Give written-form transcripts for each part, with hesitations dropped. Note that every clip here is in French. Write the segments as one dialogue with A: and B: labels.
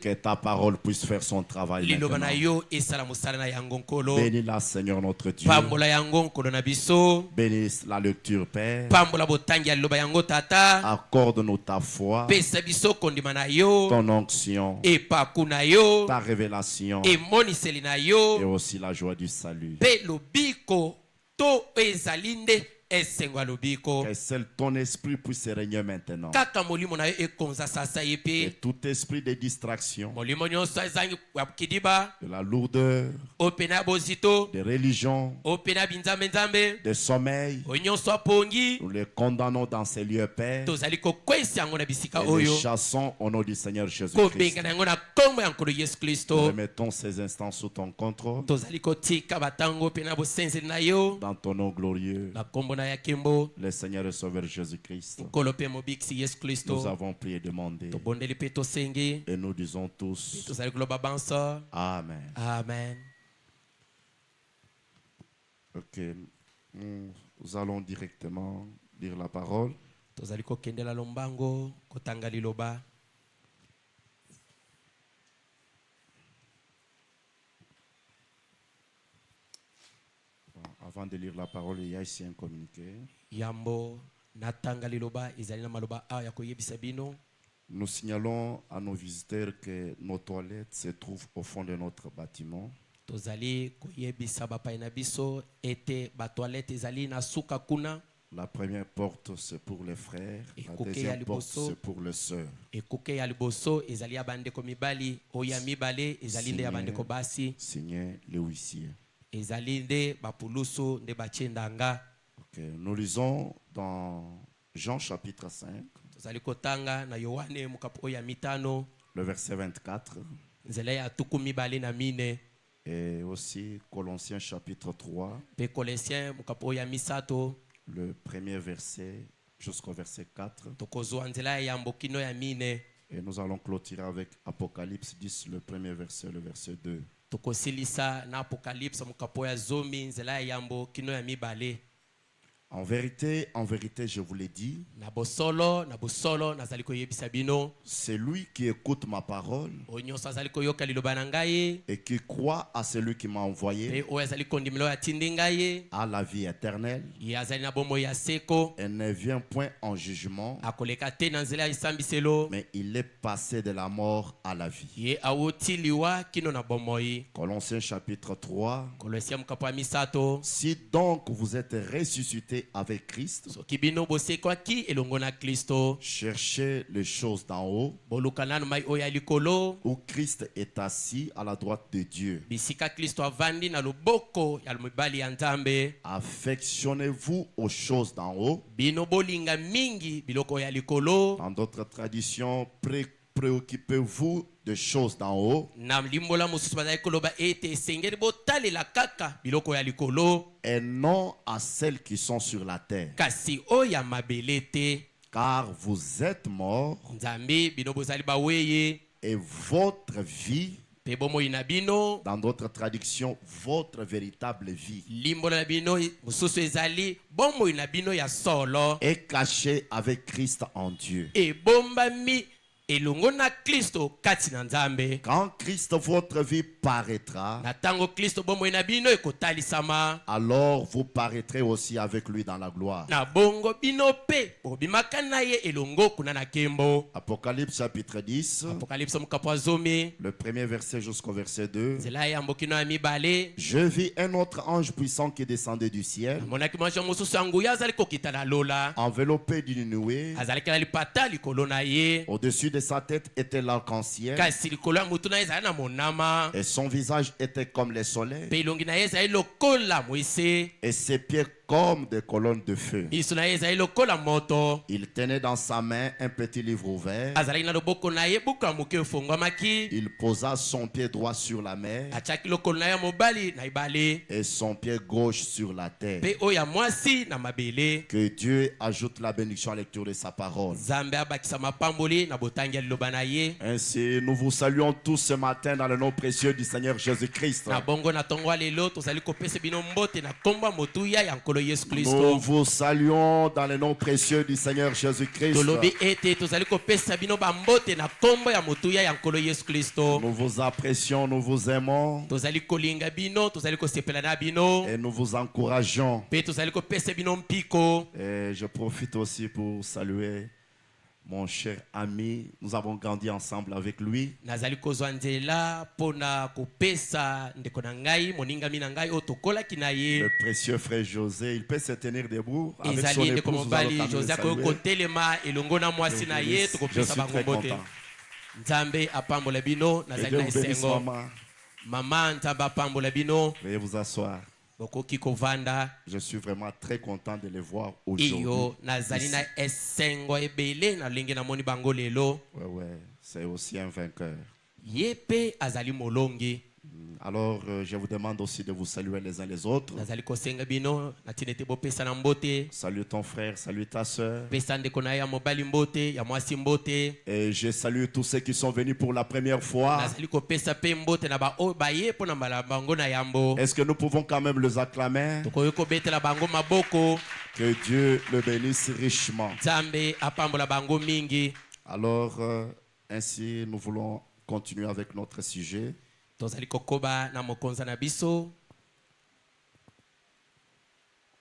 A: Que ta parole puisse faire son travail maintenant. Bénis-la, Seigneur notre Dieu. Bénis la lecture, Père. Accorde-nous ta foi, ton onction, ta révélation et aussi la joie du salut. Que seul ton esprit puisse régner maintenant. Et tout esprit de distraction, de la lourdeur, de religion, de sommeil, nous les condamnons dans ces lieux, Père, et les chassons au nom du Seigneur Jésus-Christ. Nous remettons ces instants sous ton contrôle, dans ton nom glorieux, le Seigneur et Sauveur Jésus-Christ. Nous avons prié et demandé. Et nous disons tous Amen.
B: Amen.
A: Ok. Nous allons directement lire la parole. Avant de lire la parole, il y a ici un communiqué. Nous signalons à nos visiteurs que nos toilettes se trouvent au fond de notre bâtiment. La première porte, c'est pour les frères. La deuxième porte, c'est pour les sœurs. Signé le huissier. Okay. Nous lisons dans Jean chapitre 5, le verset 24, et aussi Colossiens chapitre 3, le premier verset jusqu'au verset 4. Et nous allons clôturer avec Apocalypse 10, le premier verset, le verset 2. En vérité, je vous l'ai dit, celui qui écoute ma parole et qui croit à celui qui m'a envoyé a la vie éternelle et ne vient point en jugement, mais il est passé de la mort à la vie. Colossiens chapitre 3. Si donc vous êtes ressuscités avec Christ, cherchez les choses d'en haut, où Christ est assis à la droite de Dieu. Affectionnez-vous aux choses d'en haut. Dans d'autres traditions, préoccupez-vous de choses d'en haut et non à celles qui sont sur la terre. Car vous êtes morts et votre vie, dans d'autres traductions, votre véritable vie, est cachée avec Christ en Dieu. Quand Christ votre vie paraîtra, alors vous paraîtrez aussi avec lui dans la gloire. Apocalypse chapitre 10, le premier verset jusqu'au verset 2. Je vis un autre ange puissant qui descendait du ciel, enveloppé d'une nuée. Au-dessus de sa tête était l'arc-en-ciel, et son visage était comme le soleil, et ses pieds comme des colonnes de feu. Il tenait dans sa main un petit livre ouvert. Il posa son pied droit sur la mer et son pied gauche sur la terre. Que Dieu ajoute la bénédiction à la lecture de sa parole. Ainsi, nous vous saluons tous ce matin dans le nom précieux du Seigneur Jésus-Christ. Nous vous saluons dans le nom précieux du Seigneur Jésus-Christ. Nous vous apprécions, nous vous aimons. Et nous vous encourageons. Et je profite aussi pour saluer mon cher ami. Nous avons grandi ensemble avec lui. Le précieux frère José, il peut se tenir debout avec son épouse. Nous allons quand je suis très content. Et Dieu vous bénisse, maman. Veuillez vous asseoir. Je suis vraiment très content de les voir aujourd'hui. Ouais, c'est aussi un vainqueur. Alors, je vous demande aussi de vous saluer les uns les autres. Salut ton frère, salut ta soeur. Et je salue tous ceux qui sont venus pour la première fois. Est-ce que nous pouvons quand même les acclamer? Que Dieu le bénisse richement. Alors, ainsi, nous voulons continuer avec notre sujet.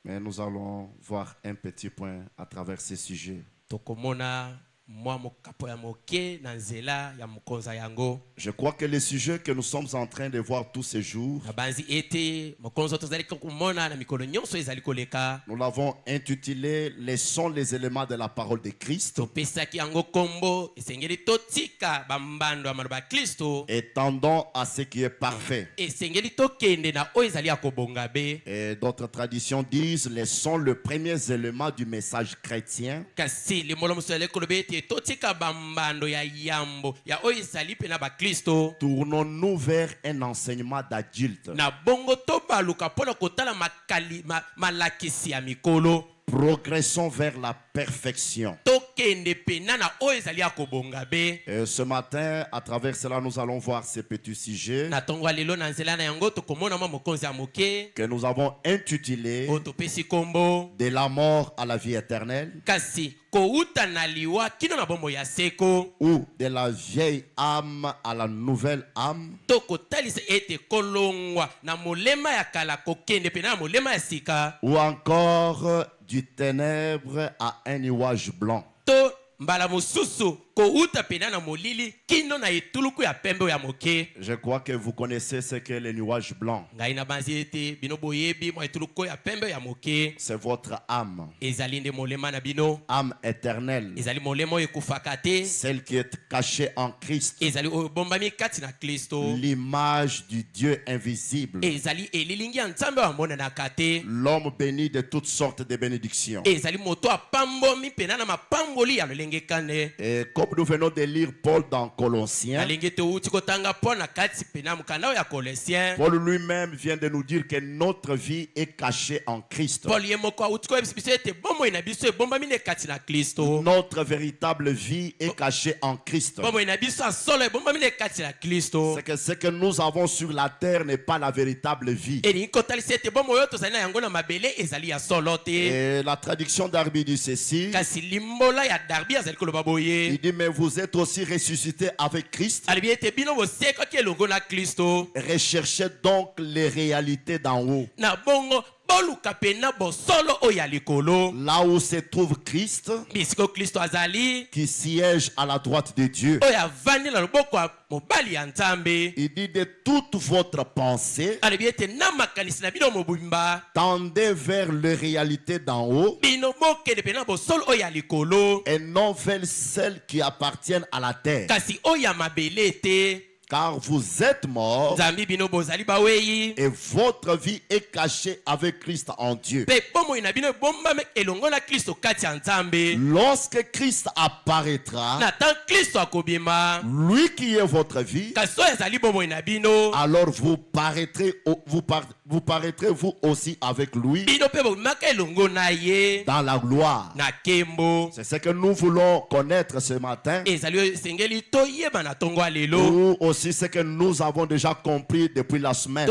A: Mais nous allons voir un petit point à travers ces sujets. Je crois que les sujets que nous sommes en train de voir tous ces jours, nous l'avons intitulé « Laissons les éléments de la parole de Christ » et tendons à ce qui est parfait. Et d'autres traditions disent « Laissons le premier élément du message chrétien » tournons-nous vers un enseignement d'adulte. Progressons vers la perfection. Et ce matin, à travers cela, nous allons voir ces petits sujets que nous avons intitulés « De la mort à la vie éternelle » ou de la vieille âme à la nouvelle âme, ou encore du ténèbre à un nuage blanc. Je crois que vous connaissez ce qu'est le nuage blanc. C'est votre âme. Âme éternelle. Celle qui est cachée en Christ. L'image du Dieu invisible. L'homme béni de toutes sortes de bénédictions. Et comme nous venons de lire Paul dans Colossiens, Paul lui-même vient de nous dire que notre vie est cachée en Christ. Notre véritable vie est cachée en Christ. C'est que ce que nous avons sur la terre n'est pas la véritable vie. Et la traduction d'Arbi dit ceci. Il dit, mais vous êtes aussi ressuscités avec Christ. Recherchez donc les réalités d'en haut. Là où se trouve Christ, qui siège à la droite de Dieu. Il dit de toute votre pensée, tendez vers les réalités d'en haut et non vers celles qui appartiennent à la terre. Car vous êtes morts et votre vie est cachée avec Christ en Dieu. Lorsque Christ apparaîtra, lui qui est votre vie, alors vous paraîtrez vous aussi avec lui dans la gloire. C'est ce que nous voulons connaître ce matin. Ou aussi
B: aussi ce que nous avons déjà compris depuis la semaine.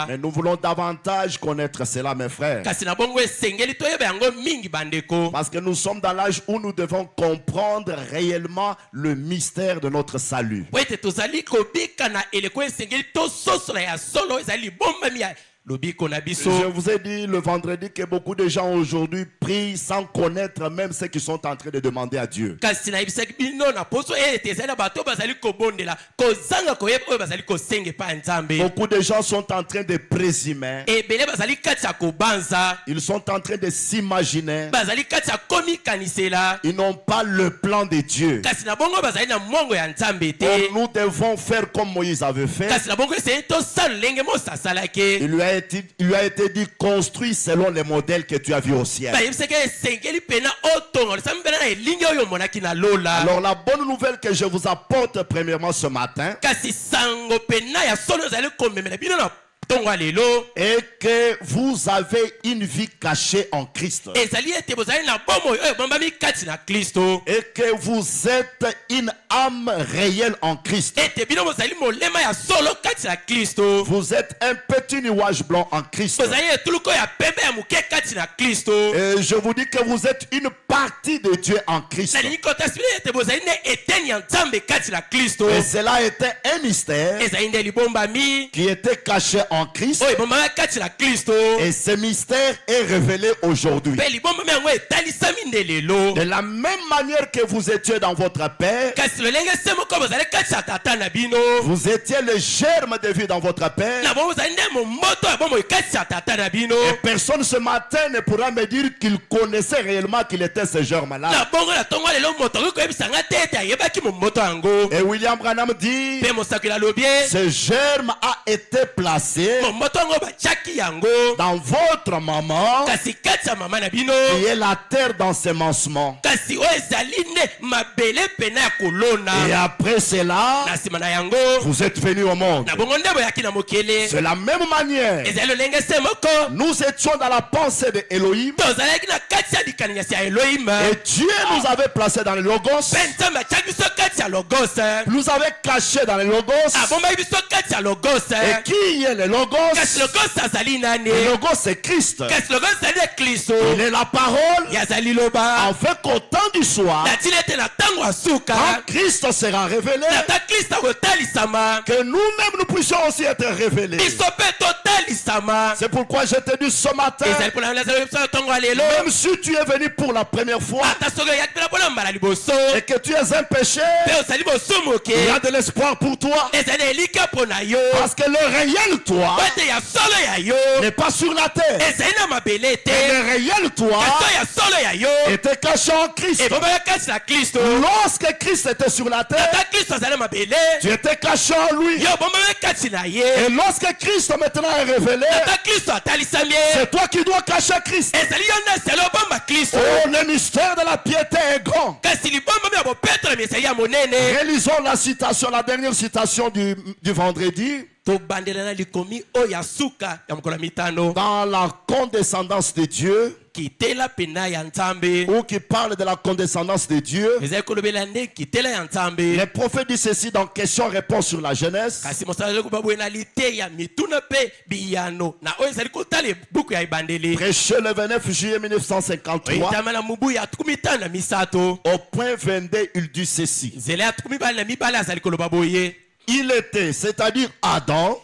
B: Mais nous voulons davantage connaître cela, mes frères. Parce que nous sommes dans l'âge où nous devons comprendre réellement le mystère de notre salut. Je vous ai dit le vendredi que beaucoup de gens aujourd'hui prient sans connaître même ce qu'ils sont en train de demander à Dieu. Beaucoup de gens sont en train de présumer. Ils sont en train de s'imaginer. Ils n'ont pas le plan de Dieu. Nous devons faire comme Moïse avait fait. Il lui a été dit construis selon les modèles que tu as vus au ciel. Alors la bonne nouvelle que je vous apporte premièrement ce matin et que vous avez une vie cachée en Christ. Et que vous êtes une âme réelle en Christ. Vous êtes un petit nuage blanc en Christ. Et je vous dis que vous êtes une partie de Dieu en Christ. Et cela était un mystère qui était caché en Christ. Et ce mystère est révélé aujourd'hui. De la même manière que vous étiez dans votre père, vous étiez le germe de vie dans votre père. Et personne ce matin ne pourra me dire qu'il connaissait réellement qu'il était ce germe-là. Et William Branham dit, ce germe a été placé dans votre maman qui est la terre d'ensemencement. Et après cela, vous êtes venus au monde. C'est la même manière. Nous étions dans la pensée de Elohim. Et Dieu nous avait placés dans le Logos. Nous avait cachés dans le Logos. Et qui est le Logos? Le Logos c'est Christ. Il est la parole. Afin qu'au temps du soir, quand Christ sera révélé, que nous-mêmes nous puissions aussi être révélés. C'est pourquoi je te dis ce matin, même si tu es venu pour la première fois et que tu es un péché, il y a de l'espoir pour toi. Parce que le réel toi n'est pas sur la terre. Et le réel toi était caché en Christ. Lorsque Christ était sur la terre, tu étais caché en lui. Et lorsque Christ maintenant est révélé, c'est toi qui dois cacher Christ. Oh, le mystère de la piété est grand. Relisons la citation, la dernière citation du vendredi. Dans la condescendance de Dieu, ou qui parle de la condescendance de Dieu, les prophètes disent ceci dans Question-Réponse sur la Genèse. Prêché le 29 juillet 1953. Au point 22, il dit ceci. Il était, c'est-à-dire Adam,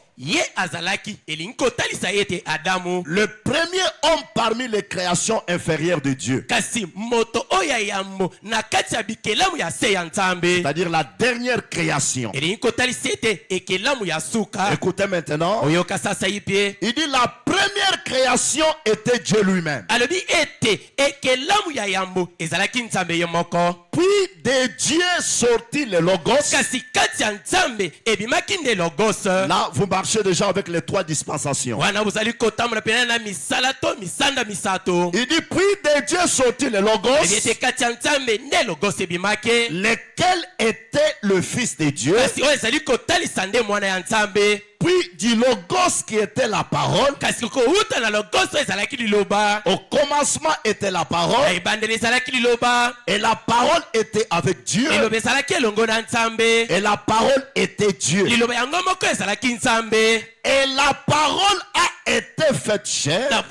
B: le premier homme parmi les créations inférieures de Dieu. C'est-à-dire la dernière création. Écoutez maintenant. Il dit la première création était Dieu lui-même. Puis de Dieu sortit le Logos. Là, vous marchez déjà avec les trois dispensations. Il dit, puis de Dieu sortit le Logos, lequel était le Fils de Dieu. Puis puis du logos qui était la parole. Au commencement était la parole. Et la parole était avec Dieu. Et la parole était Dieu. Et la parole a été faite chair.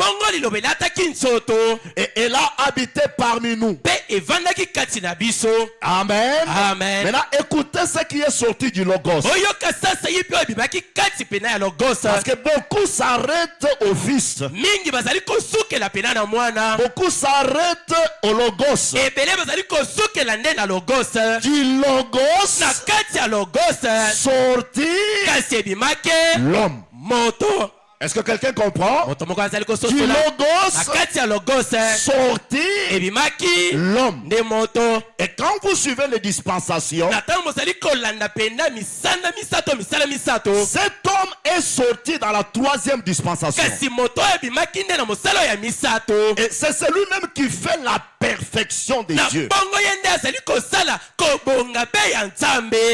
B: Et elle a habité parmi nous. Amen.
A: Amen.
B: Maintenant, écoutez ce qui est sorti du logos. Parce que beaucoup s'arrêtent au fils. Beaucoup s'arrêtent au logos. Du logos sorti l'homme. Est-ce que quelqu'un comprend? Du logos sorti l'homme. Et quand vous suivez les dispensations, cet homme est sorti dans la 3e dispensation. Et c'est celui-même qui fait la perfection des dieux.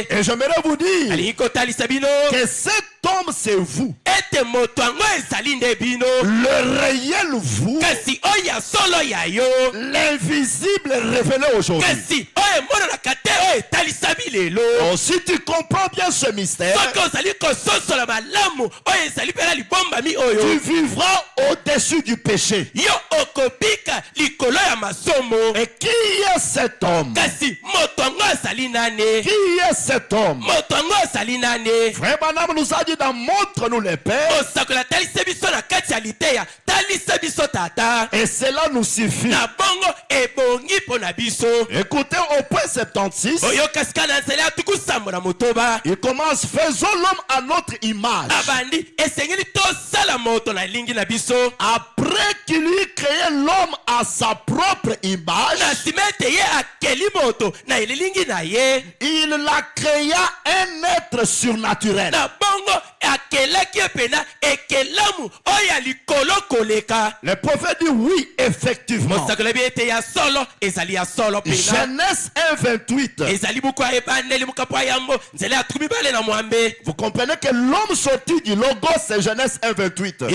B: Et j'aimerais vous dire que cet homme, c'est vous. Le réel vous. L'invisible révélé aujourd'hui. Oh, si tu comprends bien ce mystère, tu vivras au-dessus du péché. Et qui est cet homme? Qui est cet homme? Frère Branham nous a dit dans Montre-nous les pères. Et cela nous suffit. Écoutez au point 76. Il commence: faisons l'homme à notre image. Après qu'il eut créé l'homme à sa propre image, il l'a créé un être surnaturel. Le prophète dit oui, effectivement. Genèse 1:28. Vous comprenez que l'homme sorti du logos, c'est Genèse 1:28.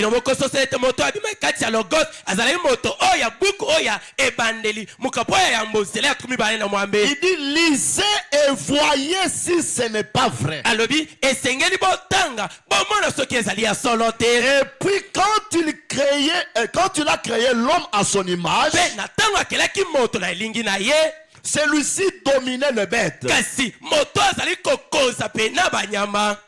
B: Il dit lisez et voyez si ce n'est pas vrai. Et puis quand il a créé l'homme à son image, celui-ci dominait le bête.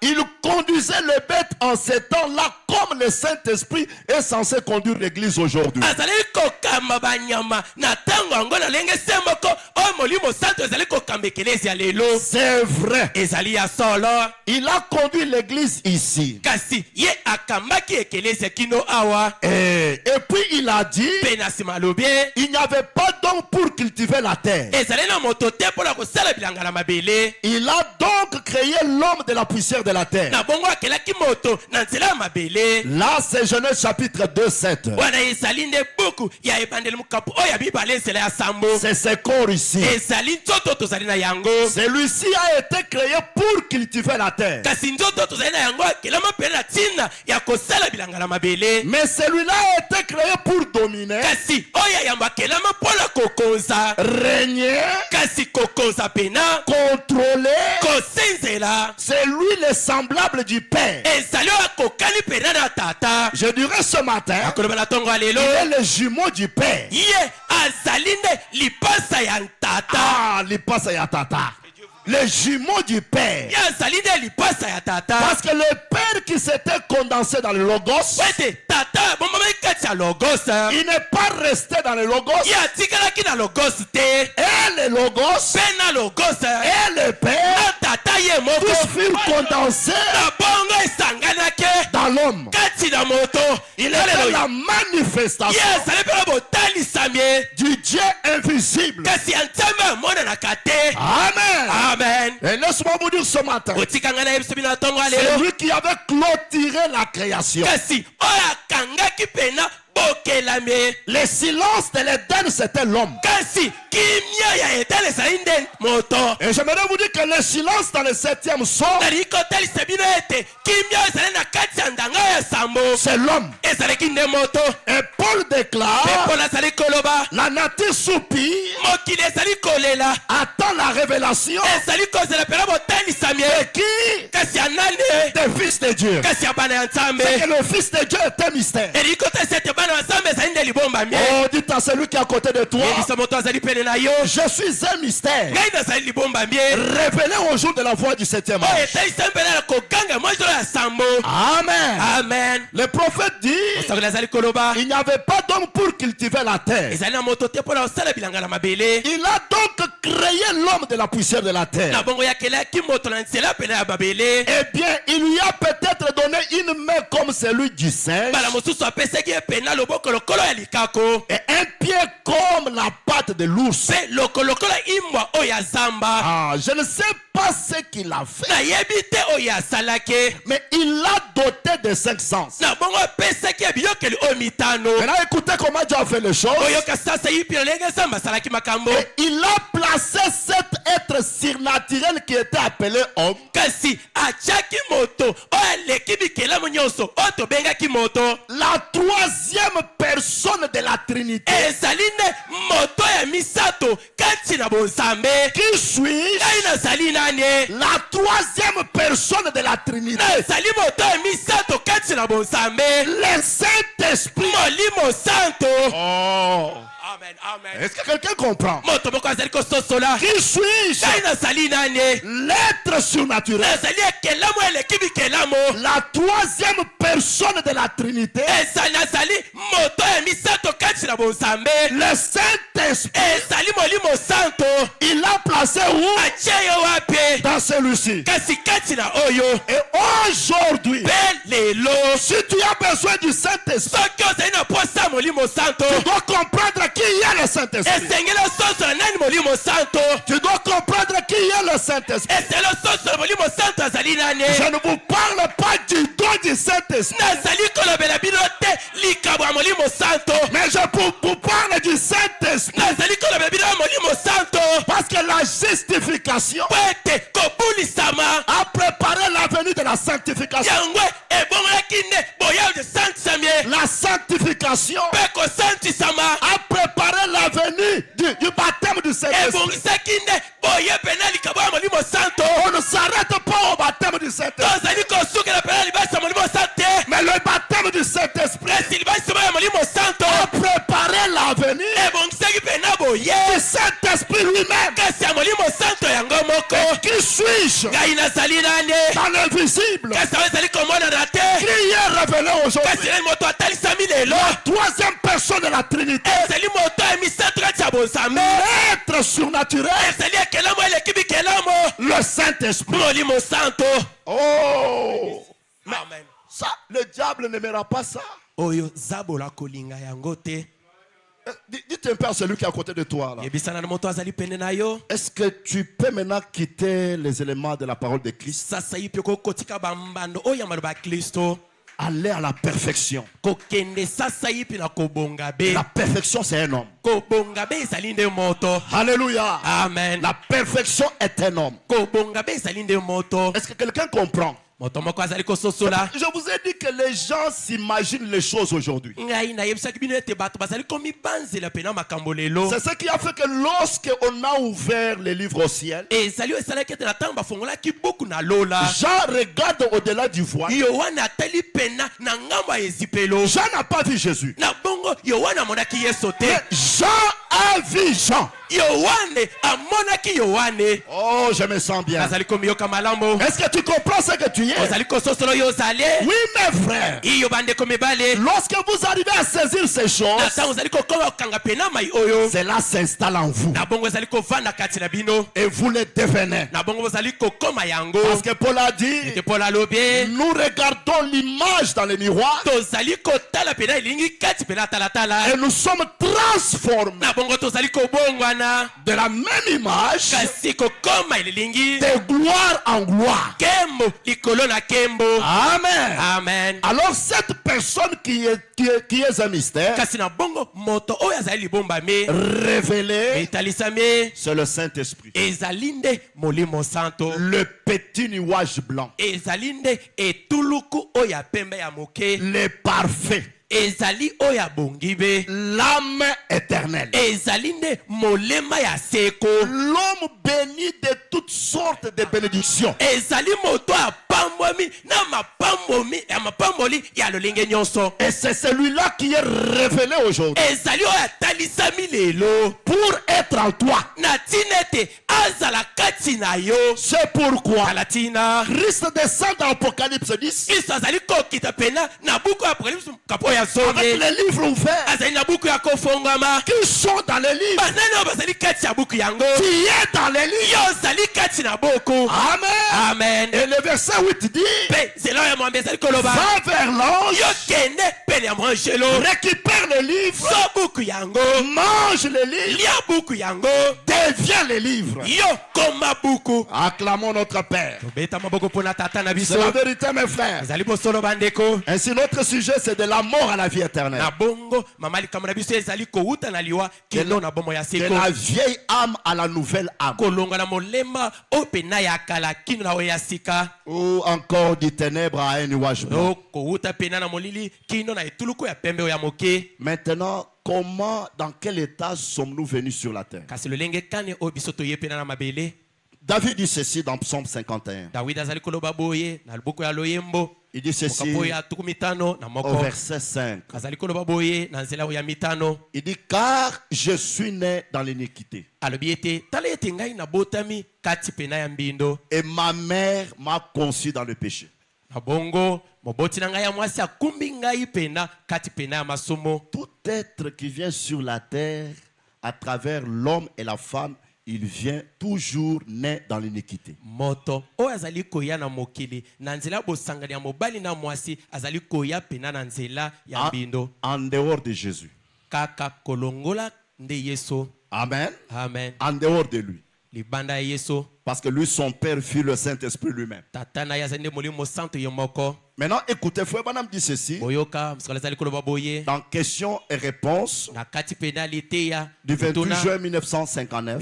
B: Il conduisait le bête en ces temps-là comme le Saint-Esprit est censé conduire l'église aujourd'hui. C'est vrai. Il a conduit l'église ici. Et puis il a dit, il n'y avait pas d'homme pour cultiver la terre. Il a donc créé l'homme de la poussière de la terre. Là, c'est Genèse chapitre 2:7. C'est ce corps ici. Celui-ci a été créé pour cultiver la terre. Mais celui-là a été créé pour dominer, régner, contrôler. C'est lui le semblable du Père. Je dirais ce matin, il est le jumeau du Père. Ah, lipasa ya tata. Le jumeau du Père. Parce que le Père qui s'était condensé dans le Logos, il n'est pas resté dans le Logos. Et le Logos et le Père, tous furent condensés dans l'homme. Il est la manifestation du Dieu invisible. Amen.
A: Amen.
B: Et laisse-moi vous dire ce matin, c'est lui qui avait clôturé la création. Le silence de l'Éden, c'était l'homme. Et j'aimerais vous dire que le silence dans le 7e psaume, c'est l'homme. Et Paul déclare, la nature soupire, attend la révélation de qui? Des fils de Dieu. C'est que le fils de Dieu est un mystère. Oh, dites à celui qui est à côté de toi, je suis un mystère révélé au jour de la voix du 7e ange. Amen.
A: Amen.
B: Le prophète dit, il n'y avait pas d'homme pour cultiver la terre. Il a donc créé l'homme de la poussière de la terre. Eh bien, il lui a peut-être donné une main comme celui du singe et un pied comme la patte de l'ours. Ah, je ne sais pas ce qu'il a fait, mais il l'a doté de 5 sens. Maintenant, écoutez comment Dieu a fait les choses. Et il a placé cet être surnaturel qui était appelé homme la troisième personne de la Trinité. Qui suis-je? La troisième personne de la Trinité. Le Saint-Esprit. Oh.
A: Amen, amen.
B: Est-ce que quelqu'un comprend? Qui suis-je? L'être surnaturel. La troisième personne de la Trinité. Le Saint-Esprit. Il l'a placé où? Dans celui-ci. Et aujourd'hui, si tu as besoin du Saint-Esprit, tu dois comprendre qui est le Saint-Esprit. Tu dois comprendre qui est le Saint-Esprit. Je ne vous parle pas du don du Saint-Esprit, mais je vous parle du Saint-Esprit. Parce que la justification a préparé la venue de la sanctification. La sanctification a préparé la venue du baptême du Saint-Esprit. On ne s'arrête pas au baptême du Saint-Esprit, mais le baptême du Saint-Esprit a préparé la venue du Saint-Esprit lui-même. Et qui suis-je dans l'invisible qui est révélé aujourd'hui? La troisième personne de la Trinité, l'être surnaturel, le Saint-Esprit. Oh, mais ça, le diable n'aimera pas ça. Dites un peu à celui qui est à côté de toi là. Est-ce que tu peux maintenant quitter les éléments de la parole de Christ, aller à la perfection? La perfection, c'est un homme. Alléluia.
A: Amen.
B: La perfection est un homme. Est-ce que quelqu'un comprend? Je vous ai dit que les gens s'imaginent les choses aujourd'hui. C'est ce qui a fait que lorsque on a ouvert les livres au ciel, Jean regarde au-delà du voile. Jean n'a pas vu Jésus, mais Jean a vu Jean. Oh, je me sens bien. Est-ce que tu comprends ce que tu es? Oui, mes frères. Lorsque vous arrivez à saisir ces choses, cela s'installe en vous et vous les devenez. Parce que Paul a dit, nous regardons l'image dans le miroir et nous sommes transformés De la même image, de gloire en gloire. Amen.
A: Amen.
B: Alors cette personne qui est un mystère, révélé, c'est le Saint-Esprit. Le petit nuage blanc. Le parfait. L'âme éternelle. L'homme béni de toutes sortes de bénédictions.
A: Et
B: c'est celui-là qui est révélé aujourd'hui. Pour être en toi. C'est pourquoi Christ descend dans l'Apocalypse 10 avec les livres ouverts qui sont dans les livres. Tu es dans les livres. Amen.
A: Amen.
B: Et le verset 8 dit, va vers l'ange, récupère les livres, mange les livres, deviens les livres. Acclamons notre Père. C'est la vérité, mes frères. Ainsi notre sujet, c'est de la mort à la vie éternelle. De la vieille âme à la nouvelle âme. Ou encore du ténèbre à un nuage blanc. Maintenant, comment, dans quel état sommes-nous venus sur la terre? David dit ceci dans Psaume 51. Il dit ceci au verset 5. Il dit, car je suis né dans l'iniquité. Et ma mère m'a conçu dans le péché. Tout être qui vient sur la terre à travers l'homme et la femme, il vient toujours né dans l'iniquité. En dehors de Jésus. Amen.
A: Amen.
B: En dehors de lui. Parce que lui, son père, fut le Saint-Esprit lui-même. Maintenant, écoutez, frère Branham dit ceci. Dans questions et réponses, du 28 juin 1959,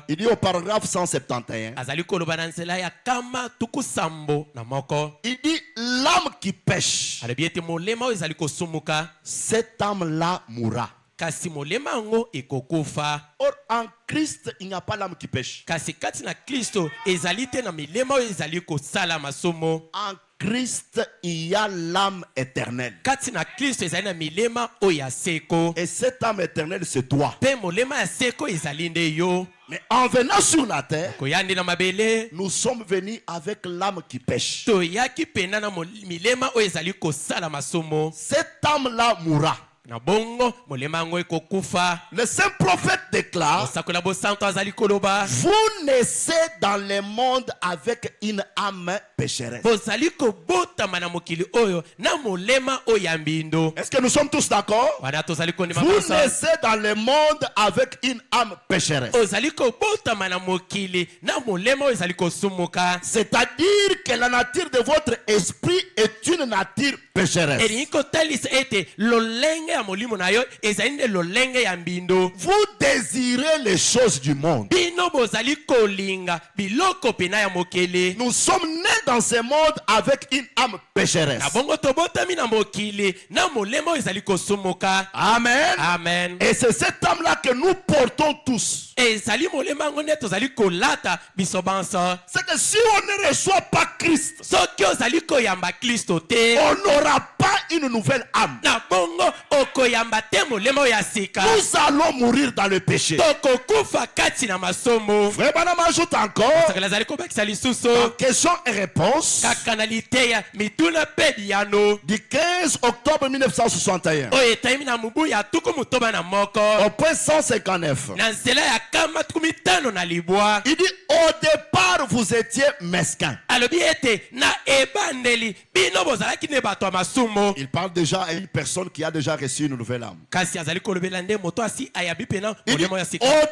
B: il dit au paragraphe 171, il dit, l'âme qui pêche, cette âme-là mourra. Or, en Christ, il n'y a pas l'âme qui pêche. En Christ, il y a l'âme éternelle. Et cette âme éternelle, c'est toi. Mais en venant sur la terre, nous sommes venus avec l'âme qui pêche. Cette âme-là mourra. Le saint prophète déclare, vous naissez dans le monde avec une âme pécheresse. Est-ce que nous sommes tous d'accord? Vous naissez dans le monde avec une âme pécheresse. C'est-à-dire que la nature de votre esprit est une nature pécheresse. Vous désirez les choses du monde. Nous sommes nés dans ce monde avec une âme pécheresse. Amen.
A: Amen.
B: Et c'est cette âme-là que nous portons tous. C'est que si on ne reçoit pas Christ, on n'aura pas une nouvelle âme. Nous allons mourir dans le péché. Frère Branham ajoute encore, en question et réponse, du 15 octobre 1961, au point 159, il dit, au départ, vous étiez mesquins. Il parle déjà à une personne qui a déjà reçu une nouvelle âme. Au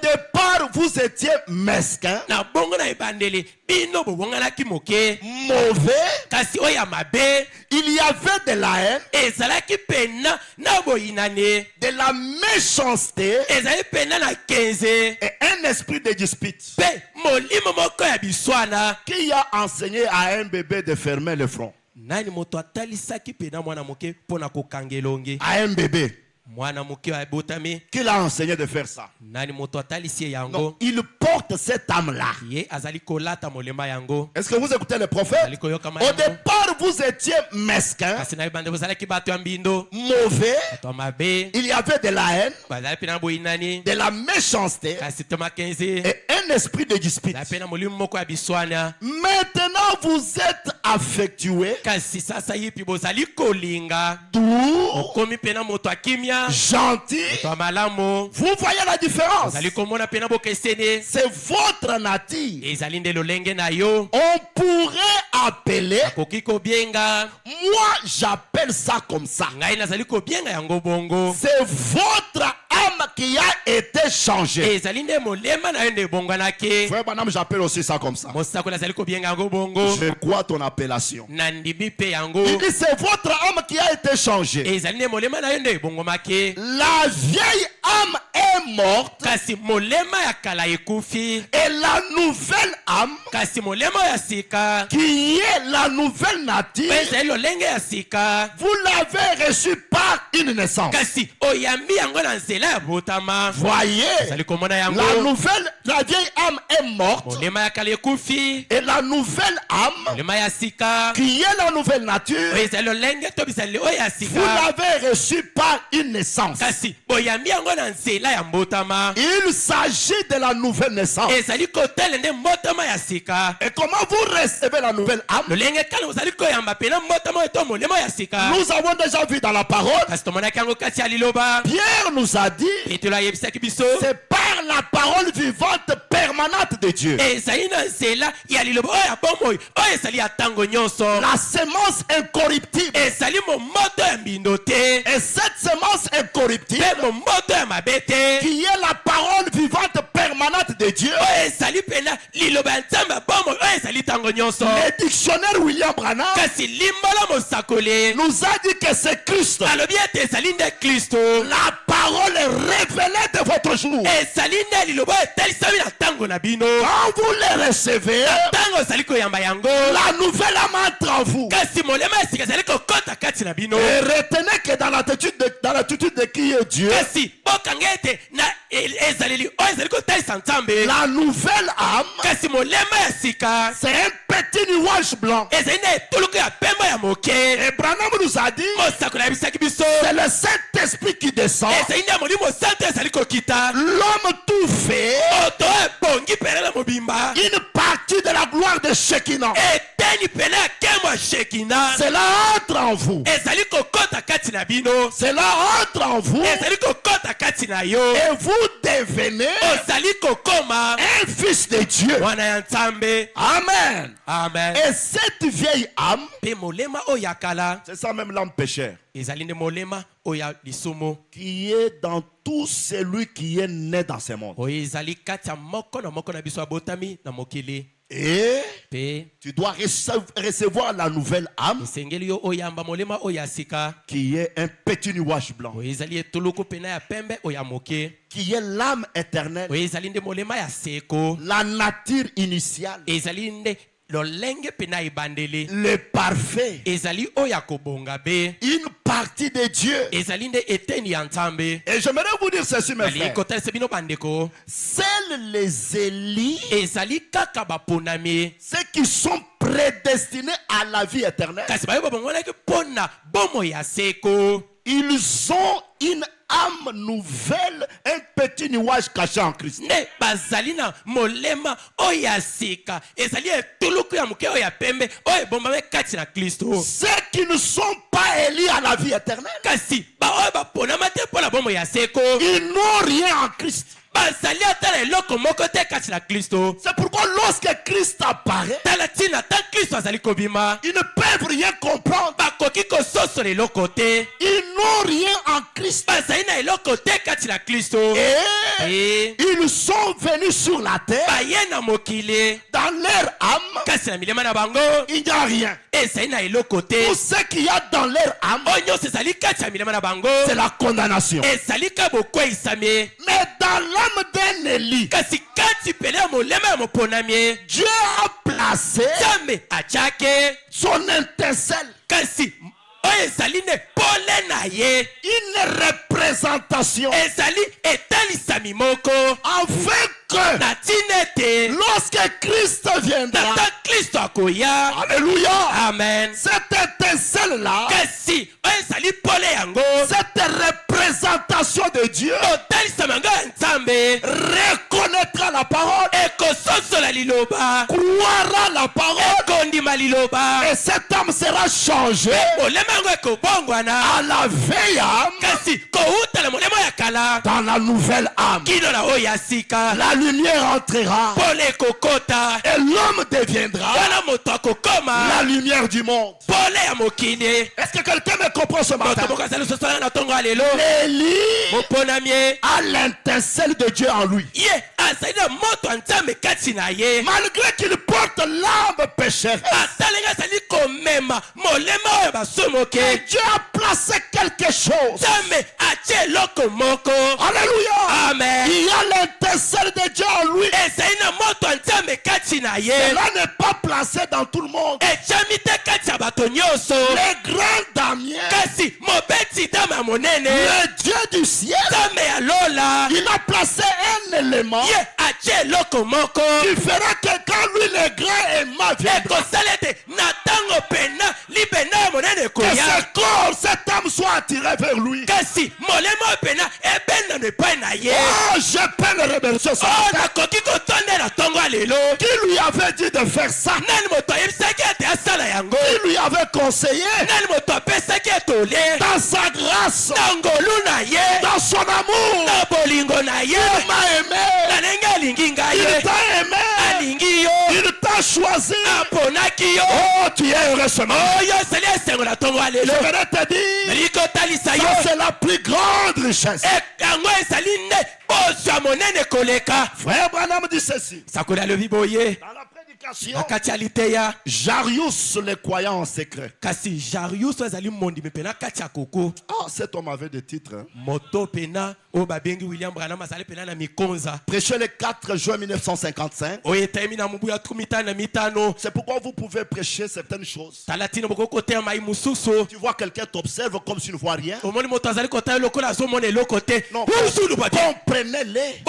B: départ, vous étiez mesquins, mauvais, il y avait de la haine, de la méchanceté et un esprit de dispute qui a enseigné à un bébé de fermer le front. À un bébé qui l'a enseigné de faire ça. Non, il porte cette âme-là. Est-ce que vous écoutez le prophète? Au départ, vous étiez mesquins, mauvais, il y avait de la haine, de la méchanceté et un esprit de dispute. Maintenant, vous êtes affectués, doux, gentil. Vous voyez la différence? C'est votre nature. On pourrait appeler, moi j'appelle ça comme ça, c'est votre âme qui a été changée. Frère Branham, j'appelle aussi ça comme ça. Je crois ton appellation. Il dit c'est votre âme qui a été changée. La vieille âme est morte et la nouvelle âme qui est la nouvelle nature, vous l'avez reçue par une naissance. Voyez, la vieille âme est morte et la nouvelle âme qui est la nouvelle nature, vous l'avez reçue par une naissance. Il s'agit de la nouvelle naissance. Et comment vous recevez la nouvelle âme? Nous avons déjà vu dans la parole, Pierre nous a dit, c'est par la parole vivante permanente de Dieu. La semence incorruptible. Et cette semence incorruptible qui est la parole vivante permanente de Dieu. Le dictionnaire William Branham nous a dit que c'est Christ. La parole est révélée de votre jour. Quand vous les recevez, la nouvelle âme entre en vous. Et retenez que dans l'attitude de qui est Dieu, la nouvelle âme, c'est un petit nuage blanc. Et Branham nous a dit, c'est le Saint-Esprit qui descend. L'homme tout fait une partie de la gloire de Shekinah. Cela entre en vous. Cela entre en vous. Et vous devenez un fils de Dieu. Amen.
A: Amen.
B: Et cette vieille âme, c'est ça même l'âme pécheur, qui est dans tout celui qui est né dans ce monde. Et tu dois recevoir la nouvelle âme qui est un petit nuage blanc, qui est l'âme éternelle, la nature initiale, le parfait, une partie de Dieu. Et j'aimerais vous dire ceci, mes frères. Seuls les élus, ceux qui sont prédestinés à la vie éternelle, ils ont une âme nouvelle, un petit nuage caché en Christ. Ceux qui ne sont pas élus à la vie éternelle, ils n'ont rien en Christ. C'est pourquoi lorsque Christ apparaît, ils ne peuvent rien comprendre. Ils n'ont rien en Christ. Et ils sont venus sur la terre. Dans leur âme, il n'y a rien. Tout ce qu'il y a dans leur âme, c'est la condamnation. Mais dans l'âme d'un Élie, Dieu a placé son étincelle, une représentation, afin que lorsque Christ viendra, alléluia,
A: amen,
B: cette étincelle-là, cette représentation de Dieu reconnaîtra la parole, croira la parole, et cette âme sera changée à la vieille âme dans la nouvelle âme. La lumière entrera et l'homme deviendra la lumière du monde. Est-ce que quelqu'un me comprend ce matin? Élie a l'étincelle de Dieu en lui. Malgré qu'il porte l'âme pécheresse, Dieu a placé quelque chose. Alléluia.
A: Amen.
B: Il y a l'étincelle de Dieu en lui. Cela n'est pas placé dans tout le monde. Le grand Damien, le Dieu du ciel, il a placé un élément qui fera que quand lui le grand aimant viendra, que ce corps, cette âme soit attirée vers lui. Oh, je peux le remercier ce matin. Qui lui avait dit de faire ça? Qui lui avait conseillé? Dans sa grâce, dans son amour, il m'a aimé, il t'a aimé, il t'a choisi. Oh, tu es heureux ce matin. Je vais te dire, ça c'est la plus grande richesse. Frère Branham dit ceci. Dans la prédication, Jarius le croyant en secret. Ah, cet homme avait des titres. Hein? Prêché le 4 juin 1955. C'est pourquoi vous pouvez prêcher certaines choses. Tu vois quelqu'un t'observe comme si tu ne vois rien. Non, comprenez-les.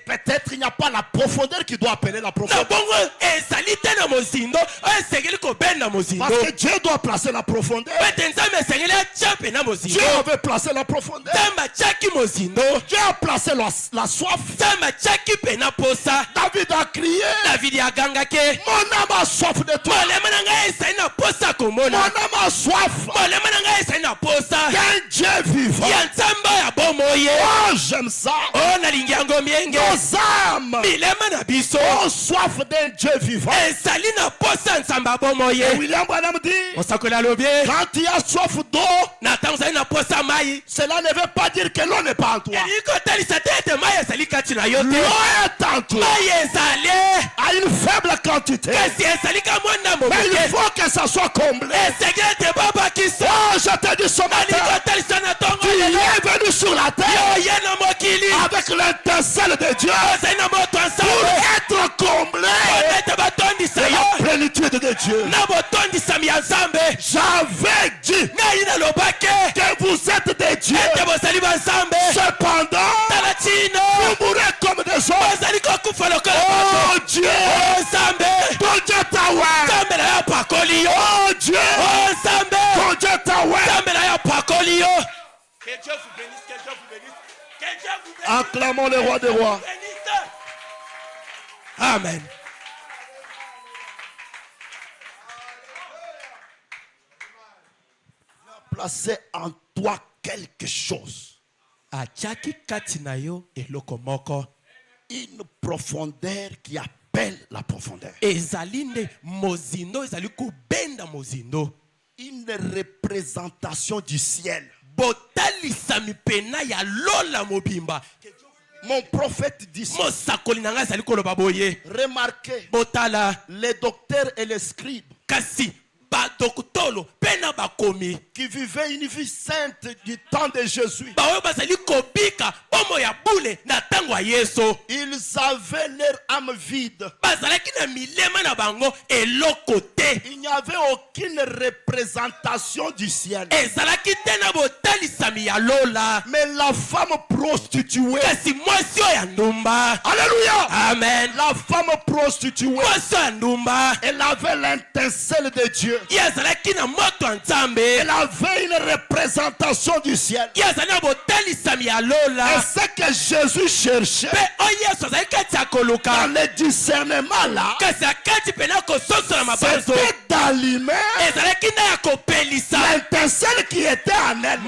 B: Peut-être il n'y a pas la profondeur qui doit appeler la profondeur. Parce que Dieu doit placer la profondeur. Dieu avait placé la profondeur. Dieu a placé la soif. David a crié. Mon âme a soif de toi. Mon âme a soif d'un Dieu vivant. Oh, j'aime ça. Nos âmes ont soif d'un Dieu vivant. Et William Branham dit, quand tu as soif d'eau, cela ne veut pas dire que l'eau n'est pas en toi. L'eau est en toi à une faible quantité. Mais il faut que ça soit comblé. Oh, je te dis ce matin, tu es venu sur la terre avec l'étincelle de Dieu pour être comblé de la plénitude de Dieu. J'avais dit que vous êtes des dieux. Cependant, vous mourrez comme des hommes. Oh Dieu, ton Dieu tawa. Oh Dieu, ton Dieu tawa. Que Dieu vous bénisse, que Dieu vous bénisse. Acclamons le roi des rois.
A: Amen.
B: Placer en toi quelque chose. Une profondeur qui a belle la profondeur. Une représentation du ciel. Mon prophète dit ça. Remarquez, les docteurs et les scribes qui vivaient une vie sainte du temps de Jésus, ils avaient leur âme vide. Il n'y avait aucune représentation du ciel. Mais la femme prostituée, alléluia,
A: amen,
B: la femme prostituée, elle avait l'intincelle de Dieu. Elle avait une représentation du ciel. Et ce que Jésus cherchait dans le discernement là, c'était d'allumer l'intincelle qui était en elle.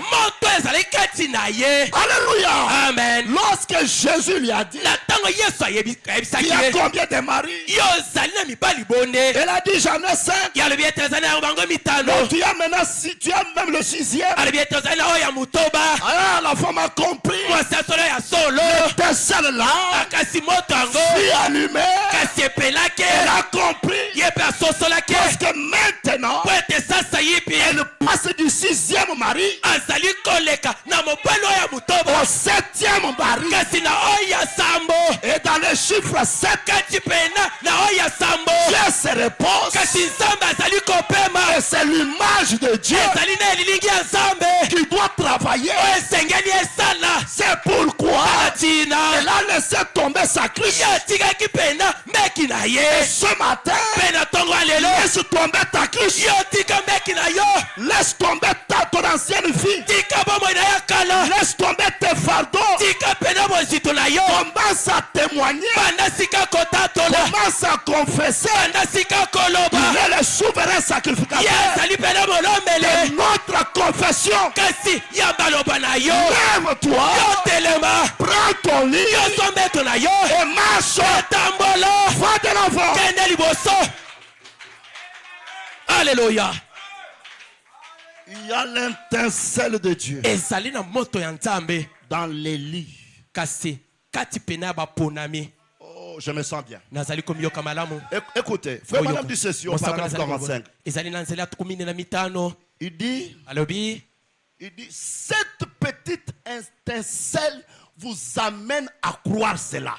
B: Alléluia.
A: Amen.
B: Lorsque Jésus lui a dit, il y a combien de maris? Elle a dit, j'en ai 5. Donc tu as maintenant, tu as même le 6e. Ah, la femme a compris. L'intincelle là fut allumée. Elle a compris. Parce que maintenant, elle passe du 6e mari au 7e mari. Et dans le chiffre 7, Dieu se repose. Et c'est l'image de Dieu qui doit travailler. C'est pourquoi elle a laissé tomber sa cruche. Et ce matin, laisse tomber ta cruche. Laisse tomber ton ancienne vie. Laisse tomber tes fardeaux. Commence à témoigner. Commence à confesser. Il est le souverain sacrificateur de notre confession. Lève-toi, prends ton lit et marche. Va de l'avant.
A: Alléluia.
B: Il y a l'intincelle de Dieu dans les lits. Oh, je me sens bien. Écoutez, frère madame dit ceci au paragraphe 45. Il dit, cette petite étincelle vous amène à croire cela.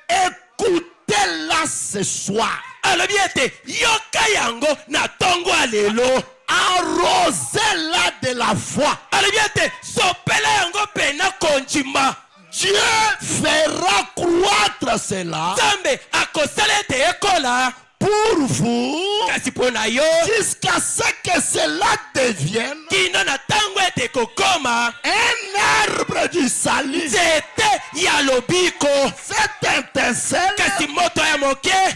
B: Écoutez-la ce soir. Arrosez-la de la foi. Dieu fera croître cela pour vous jusqu'à ce que cela devienne un arbre du salut. Cette étincelle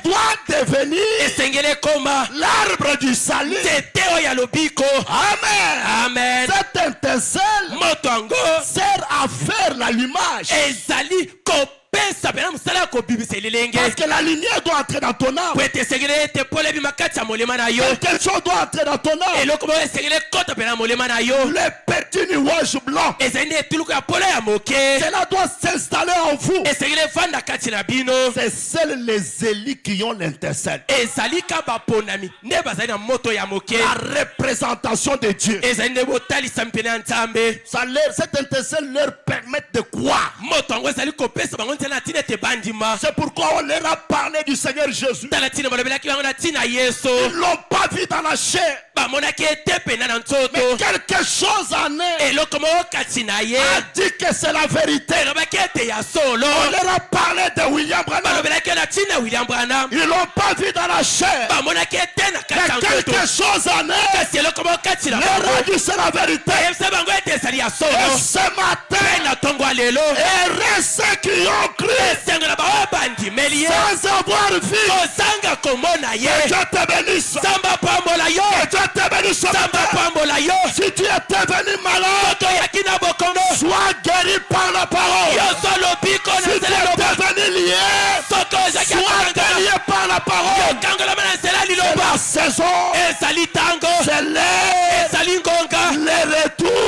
B: doit devenir l'arbre du salut. Amen.
A: Amen.
B: Cette étincelle sert à faire l'allumage. Parce que la lumière doit entrer dans ton âme. Quelque chose doit entrer dans ton âme. Le petit nuage blanc, cela doit s'installer en vous. C'est seuls les élites qui ont l'intincelle. La représentation de Dieu. Cette étincelle leur permet de croire. C'est pourquoi on leur a parlé du Seigneur Jésus. Ils ne l'ont pas vu dans la chair. Mais quelque chose en eux a dit que c'est la vérité. On leur a parlé de William Branham. Ils ne l'ont pas vu dans la chair. Mais quelque chose en eux leur a dit c'est la vérité. Et ce matin, et ceux qui ont cru sans avoir vu, que Dieu te bénisse. Que Dieu te bénisse. Si tu étais venu malade, sois guéri par la parole. Si tu es devenu lié, sois délié par la parole. C'est la saison. C'est les retours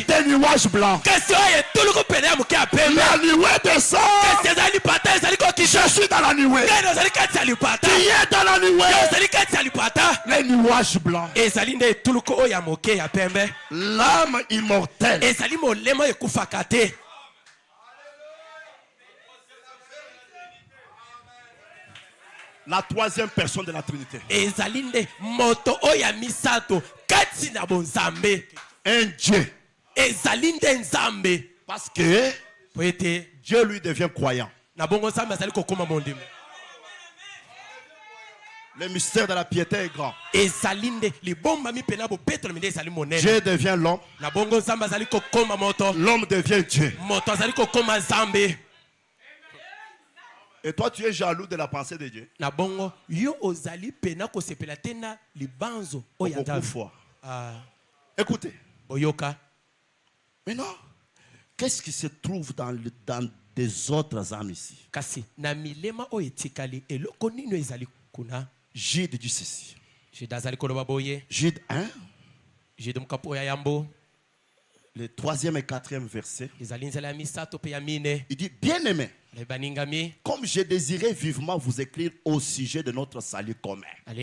B: des nuages blancs. La nuée descend. Je suis dans la nuée. Tu es dans la nuée. Les nuages blancs. L'âme immortelle. La troisième personne de la Trinité. Un Dieu. Parce que Dieu lui devient croyant. Le mystère de la piété est grand. Dieu devient l'homme. L'homme devient Dieu. Et toi, tu es jaloux de la pensée de Dieu. Beaucoup de fois. Écoutez. Maintenant, qu'est-ce qui se trouve dans des autres âmes ici? Jude dit ceci. Jude 1. Le 3e et 4e verset. Il dit, bien-aimé, comme j'ai désiré vivement vous écrire au sujet de notre salut commun. Je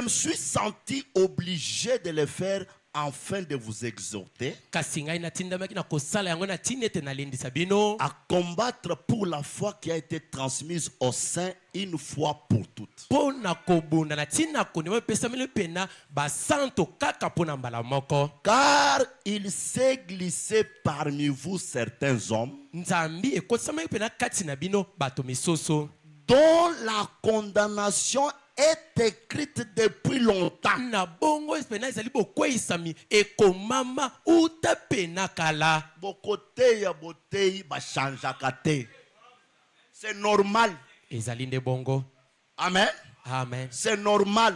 B: me suis senti obligé de le faire afin de vous exhorter à combattre pour la foi qui a été transmise aux saints une fois pour toutes. Car il s'est glissé parmi vous certains hommes dont la condamnation est écrite depuis longtemps. C'est normal. Amen.
C: Amen.
B: C'est normal.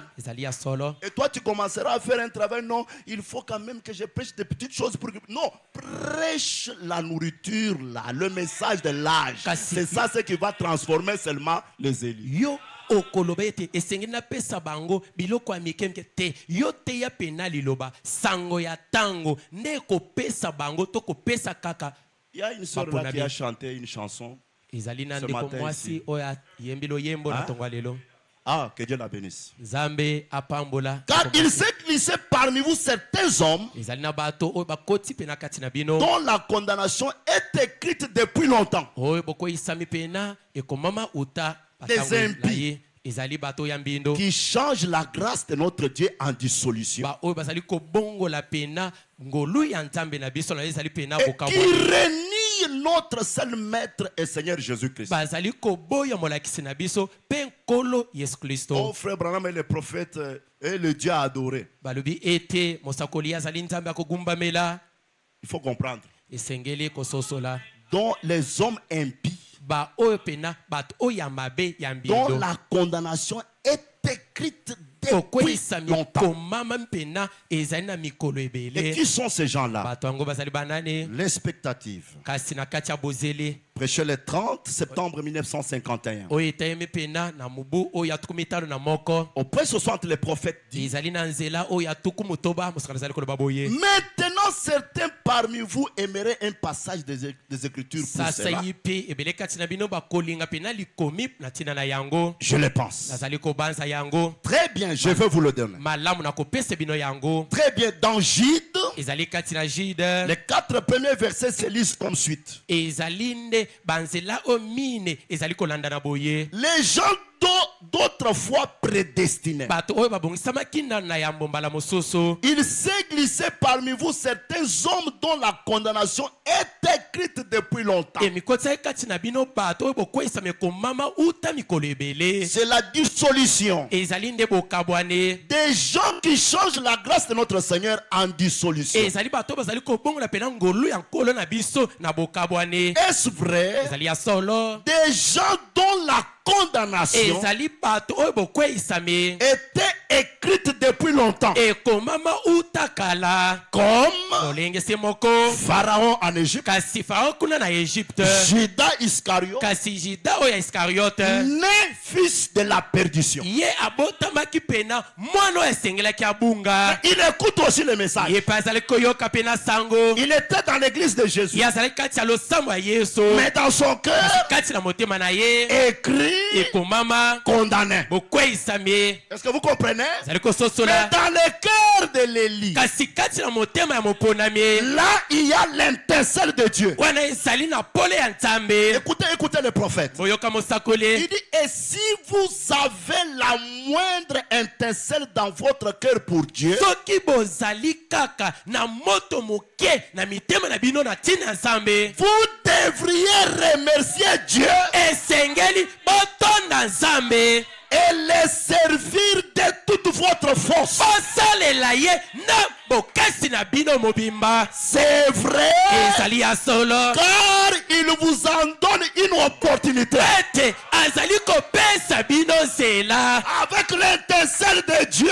C: Et
B: toi, tu commenceras à faire un travail. Non, il faut quand même que je prêche des petites choses pour que... Non, prêche la nourriture, là, le message de l'âge. C'est ça ce qui va transformer seulement les élus.
C: okolobete esengina pesa bango biloko ya mikemke te yo te ya pena liloba sango ya tango nde ko pesa bango to ko pesa kaka.
B: Il y a une sœur là qui a chanté une chanson
C: ce matin ici.
B: Ah, que Dieu la bénisse.
C: Car
B: il s'est glissé parmi vous certains hommes dont la condamnation est écrite depuis longtemps. Des impies qui changent la grâce de notre Dieu en dissolution. Et qui renie notre seul maître et Seigneur Jésus-Christ. Oh frère Branham est le prophète et le Dieu adoré. Il faut comprendre. Dont les hommes impies, dont la condamnation est écrite depuis longtemps. Et qui sont ces gens-là? L'expectative. Prêché le 30 septembre 1951. Au près 60, les prophètes disent: maintenant certains parmi vous aimeraient un passage des Écritures pour cela. Je le pense. Très bien, je vais vous le donner. Très bien, dans Jude, les 4 premiers versets se lisent comme suite. Les gens d'autrefois prédestinés. Il s'est glissé parmi vous certains hommes dont la condamnation est écrite depuis longtemps. C'est la dissolution. Des gens qui changent la grâce de notre Seigneur en dissolution. Est-ce vrai? Des gens dont la condamnation était écrite depuis longtemps. Comme Pharaon en Égypte, Judas Iscariote, né fils de la perdition. Il écoute aussi le message. Il était dans l'église de Jésus. Mais dans son cœur, écrit, condamné. Est-ce que vous comprenez? Mais dans le cœur de l'Élie, là il y a l'étincelle de Dieu. Écoutez le prophète. Il dit, et si vous avez la moindre étincelle dans votre cœur pour Dieu, vous devriez remercier Dieu et les servir de toute votre force. C'est vrai, car il vous en donne une opportunité. Avec l'étincelle de Dieu,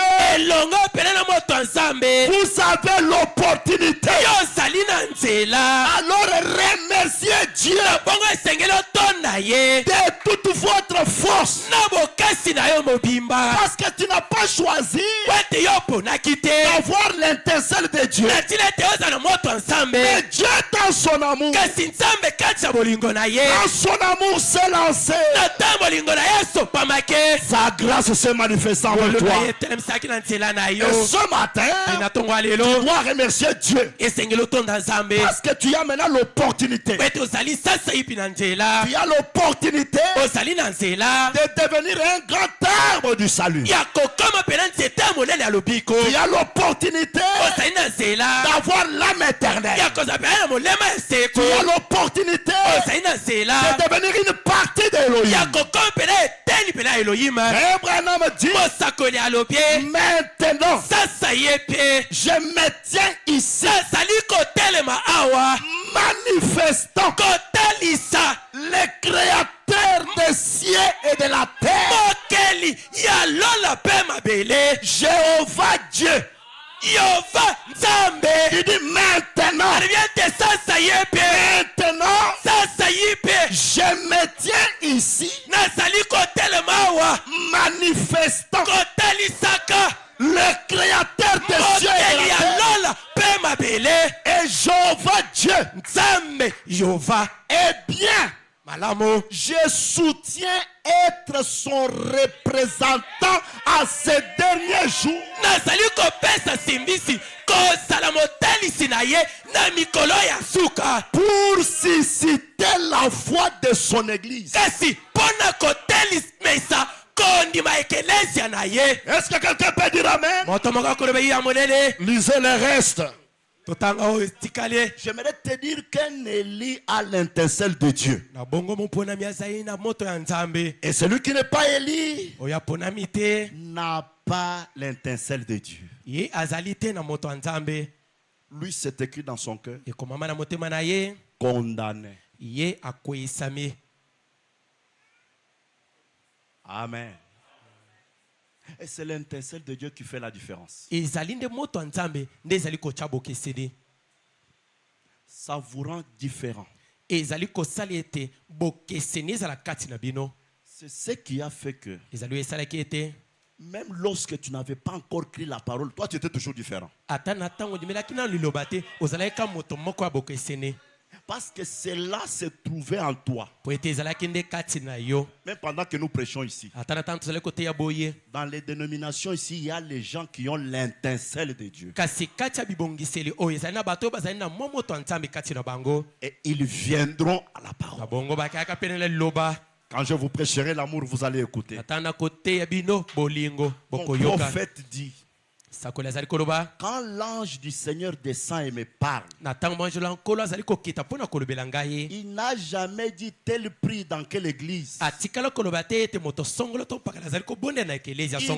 B: vous avez l'opportunité. Alors remerciez Dieu de toute votre force. Parce que tu n'as pas choisi d'avoir l'étincelle de Dieu. Mais Dieu dans son amour, dans son amour s'est lancé. Sa grâce se manifestant en toi. Et ce matin, tu dois remercier Dieu. Parce que tu as maintenant l'opportunité. Tu as l'opportunité de devenir un grand arbre du salut. Tu as l'opportunité d'avoir l'âme éternelle. Tu as l'opportunité de devenir une partie d'Elohim. Abraham dit, maintenant, je me tiens ici, manifestant le créateur des cieux et de la terre, Jéhovah Dieu. Il dit maintenant, je me tiens ici, manifestant le créateur des cieux et de la terre, et Jéhovah Dieu. Eh bien, je soutiens être son représentant à ces derniers jours. Pour susciter la foi de son église. Est-ce que quelqu'un peut dire amen? Lisez le reste. J'aimerais te dire qu'un Élie a l'étincelle de Dieu. Et celui qui n'est pas Élie n'a pas l'étincelle de Dieu. Lui, c'est écrit dans son cœur. Condamné. Amen. Et c'est l'étincelle de Dieu qui fait la différence. Ça vous rend différent. C'est ce qui a fait que même lorsque tu n'avais pas encore crié la parole, toi tu étais toujours différent. Parce que cela se trouvait en toi. Même pendant que nous prêchons ici. Dans les dénominations ici, il y a les gens qui ont l'étincelle de Dieu. Et ils viendront à la parole. Quand je vous prêcherai l'amour, vous allez écouter. Mon prophète dit, Quand l'ange du Seigneur descend et me parle, il n'a jamais dit tel prix dans quelle église. Il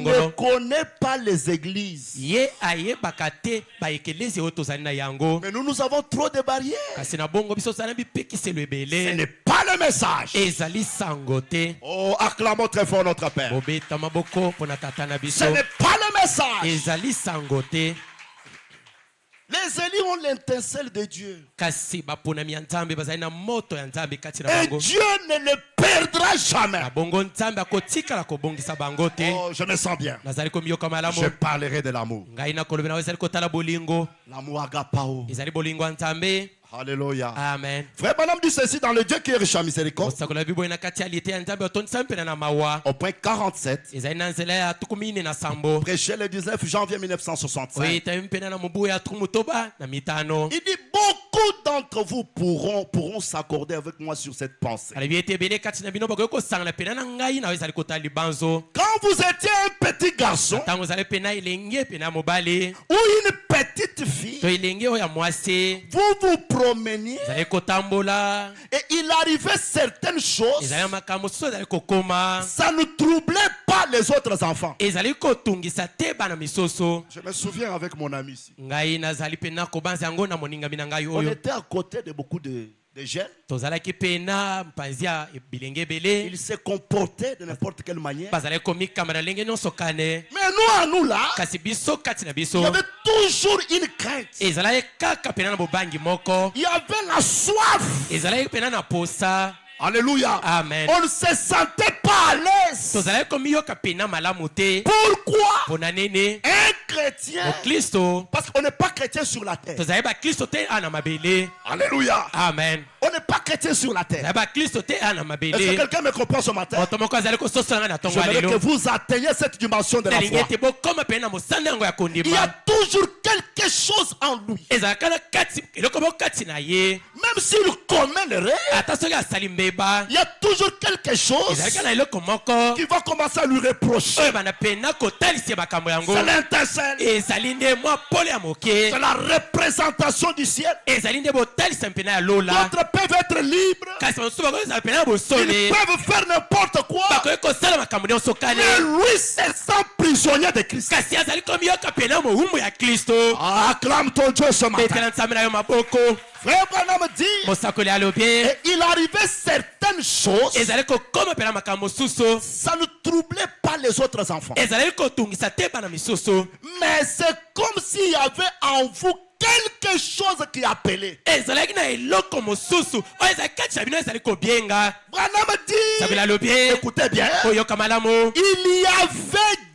B: ne connaît pas les églises. Mais nous avons trop de barrières. Ce n'est pas le message. Oh, acclamons très fort notre Père. Ce n'est pas le message. Les élus ont l'étincelle de Dieu. Et Dieu ne le perdra jamais. Oh, je me sens bien. Je parlerai de l'amour. L'amour agapao. Alléluia.
C: Amen.
B: Frère Branham dit ceci dans le Dieu qui est riche en miséricorde. Au point 47. Prêché le 19 janvier 1965. Il dit beaucoup d'entre vous pourront s'accorder avec moi sur cette pensée. Quand vous étiez un petit garçon ou une petite fille, vous vous promeniez et il arrivait certaines choses, ça ne troublait pas les autres enfants. Je me souviens avec mon ami ici. On était à côté de beaucoup de jeunes. Ils se comportaient de n'importe quelle manière. Mais nous, à nous là, il y avait toujours une crainte. Il y avait la soif. Alléluia.
C: Amen.
B: On ne se sentait pas à l'aise. Pourquoi? Un chrétien. Parce qu'on n'est pas chrétien sur la terre. Alléluia.
C: Amen.
B: On n'est pas chrétien sur la terre. Est-ce que quelqu'un me comprend ce matin? Je veux que vous atteigniez cette dimension de la foi. Il y a toujours quelque chose en lui. Même s'il commet l'erreur, il y a toujours quelque chose qui va commencer à lui reprocher. C'est l'intercelle. C'est la représentation du ciel. D'autres peuvent être libres. Ils peuvent faire n'importe quoi. Mais lui, c'est sans prisonnier de Christ. Acclame ton Dieu ce matin. Frère Branham dit, et il arrivait certaines choses, ça ne troublait pas les autres enfants. Mais c'est comme s'il y avait en vous quelque chose qui appelait. Branham dit, écoutez bien, il y avait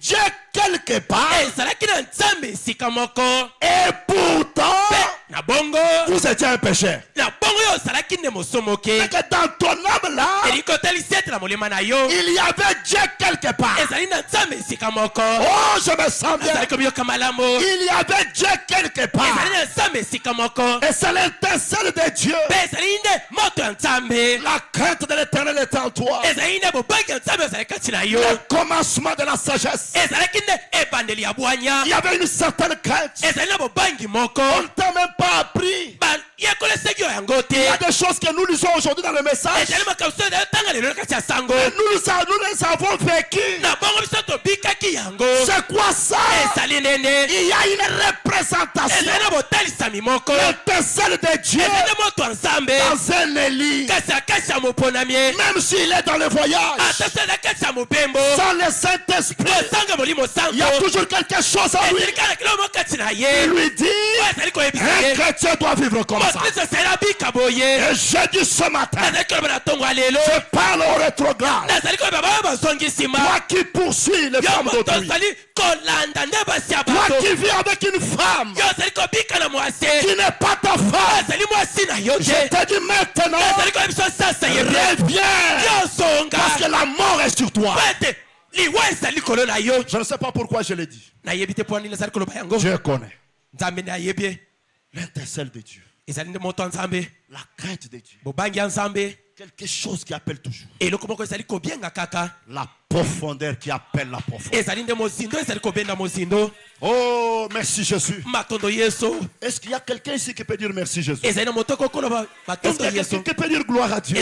B: Dieu quelque part. Et pourtant, vous étiez un pécheur. Mais que dans ton âme là, il y avait Dieu quelque part. Oh, je me sens bien. Il y avait Dieu quelque part. Et c'est l'intercelle de Dieu. La crainte de l'Éternel est en toi. Le commencement de la sagesse. Il y avait une certaine crainte. On ne t'a même pas appris. Il y a des choses que nous lisons aujourd'hui dans le message. Nous les avons vécues. C'est quoi ça? Il y a une représentation. L'intercelle de Dieu dans un lit. Même s'il est dans le voyage, sans le Saint-Esprit, il y a toujours quelque chose en lui. Il lui dit, un chrétien doit vivre comme ça. Et je dis ce matin, je parle au rétrograde. Toi qui poursuis les femmes d'autrui, toi qui vis avec une femme qui n'est pas ta femme, je te dis maintenant, reviens, parce que la mort est sur toi. Je ne sais pas pourquoi je l'ai dit. Je connais l'intercelle de Dieu, la crainte de Dieu, quelque chose qui appelle toujours, la profondeur qui appelle la profondeur. Oh, merci Jésus. Est-ce qu'il y a quelqu'un ici qui peut dire merci Jésus? Est-ce qu'il y a quelqu'un qui peut dire gloire à Dieu?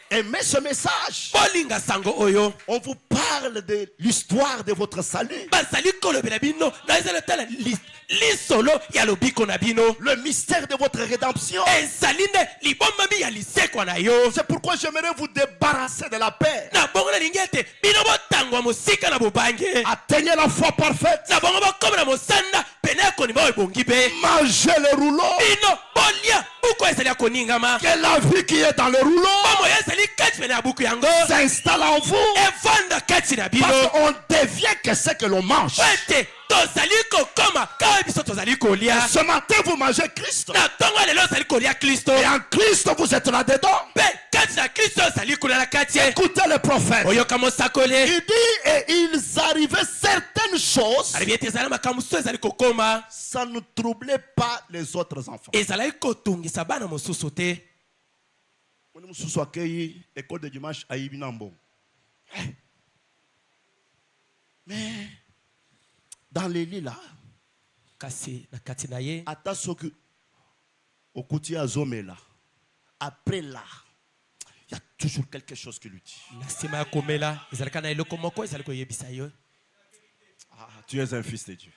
B: Aimez ce message. On vous parle de l'histoire de votre salut. Le mystère de votre rédemption. C'est pourquoi j'aimerais vous débarrasser de la paix. Atteignez la foi parfaite. Mangez le rouleau. Que la vie qui est dans le rouleau s'installe en vous. Parce qu'on devient que ce que l'on mange. Ce matin vous mangez Christ. Et en Christ vous êtes là-dedans. Écoutez le prophète. Il dit et ils arrivaient certaines choses. Ça ne troublait pas les autres enfants. École de dimanche à Ibinambo. Mais dans les lits là, après là, il y a toujours quelque chose qui lui dit. Ah, tu es un fils de Dieu.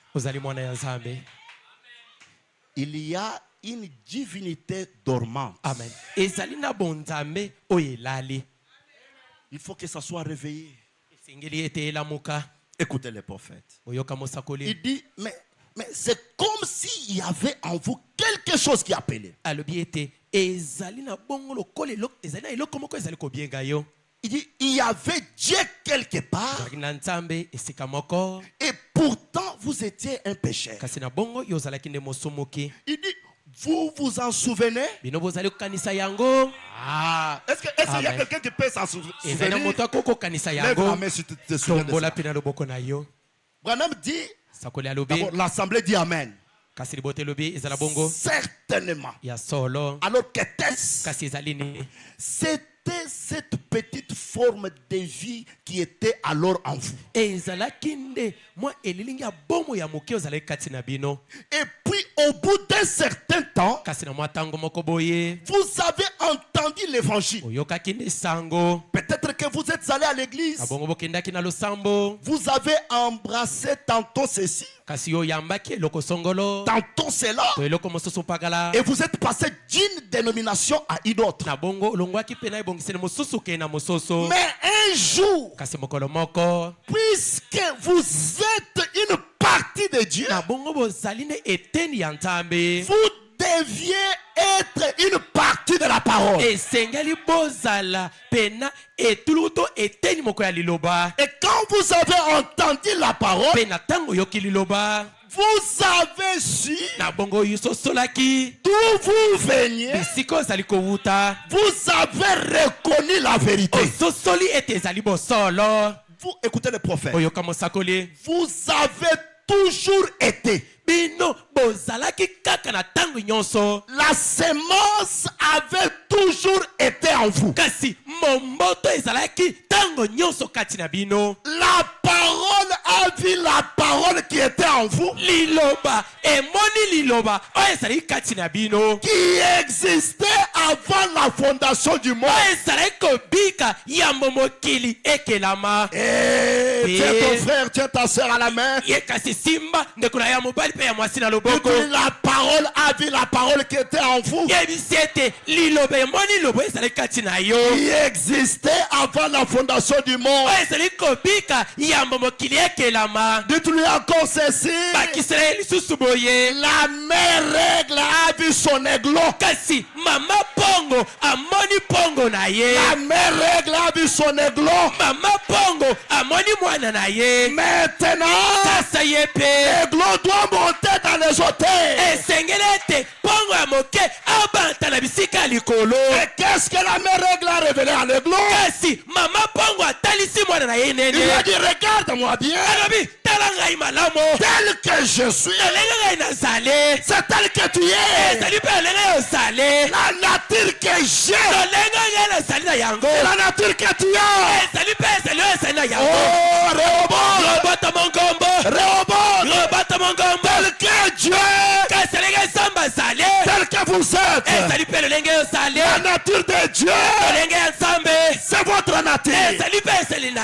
B: Il y a une divinité dormante. Amen. Il faut que ça soit réveillé. Écoutez les prophètes. Il dit, mais c'est comme s'il y avait en vous quelque chose qui appelait. Il dit, il y avait Dieu quelque part. Et pourtant, vous étiez un pécheur. Il dit, vous vous en souvenez? Ah, est-ce qu'il y a quelqu'un qui peut s'en souvenir? Lève la main si tu te souviens de ça. Branham dit, d'abord, l'assemblée dit Amen. Certainement. Alors qu'était-ce? C'était cette petite forme de vie qui était alors en vous. Et puis au bout d'un certain temps, vous avez entendu l'évangile. Peut-être que vous êtes allé à l'église. Vous avez embrassé tantôt ceci, tantôt cela, et vous êtes passé d'une dénomination à une autre. Mais un jour, puisque vous êtes une partie de Dieu, vous deviez être une partie de la parole. Et quand vous avez entendu la parole, vous avez su d'où vous veniez. Vous avez reconnu la vérité. Vous écoutez le prophète. Vous avez toujours été. La semence avait toujours été en vous. La parole a vu la parole qui était en vous, qui existait avant la fondation du monde. Et tiens ton frère, tiens ta soeur à la main. La parole a vu la parole qui était en vous, qui existait avant la fondation du monde. Dites-lui encore ceci. La mère règle a vu son aiglon. La mère règle a vu son aiglon. Maintenant, l'aiglon doit monter dans les hôtels. Et qu'est-ce que la mère règle a révélé à l'aiglon? Il lui a dit, regarde-moi bien. Tel que je suis, c'est tel que tu es. La nature que j'ai, c'est la nature que tu as. Oh, Rehoboth, tel que Dieu, tel que vous êtes, la nature de Dieu, c'est votre nature.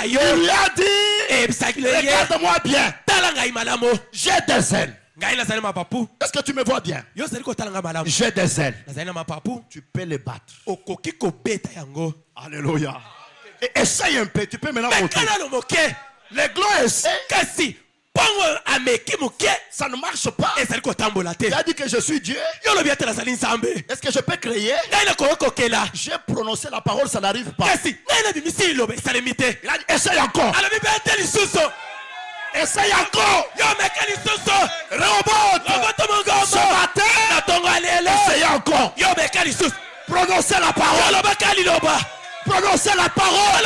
B: Il lui a dit, regarde-moi bien, j'ai des ailes. Est-ce que tu me vois bien? J'ai des ailes. Tu peux les battre. Alléluia. Et essaye un peu, tu peux maintenant monter. Les gloires essaient. Ça ne marche pas. Tu as dit que je suis Dieu. Est-ce que je peux créer? J'ai prononcé la parole, ça n'arrive pas. Il a dit, essaye encore. Essaye encore. Rehoboth. Ce matin, essaye encore. Prononcez la parole. Prononcez la parole.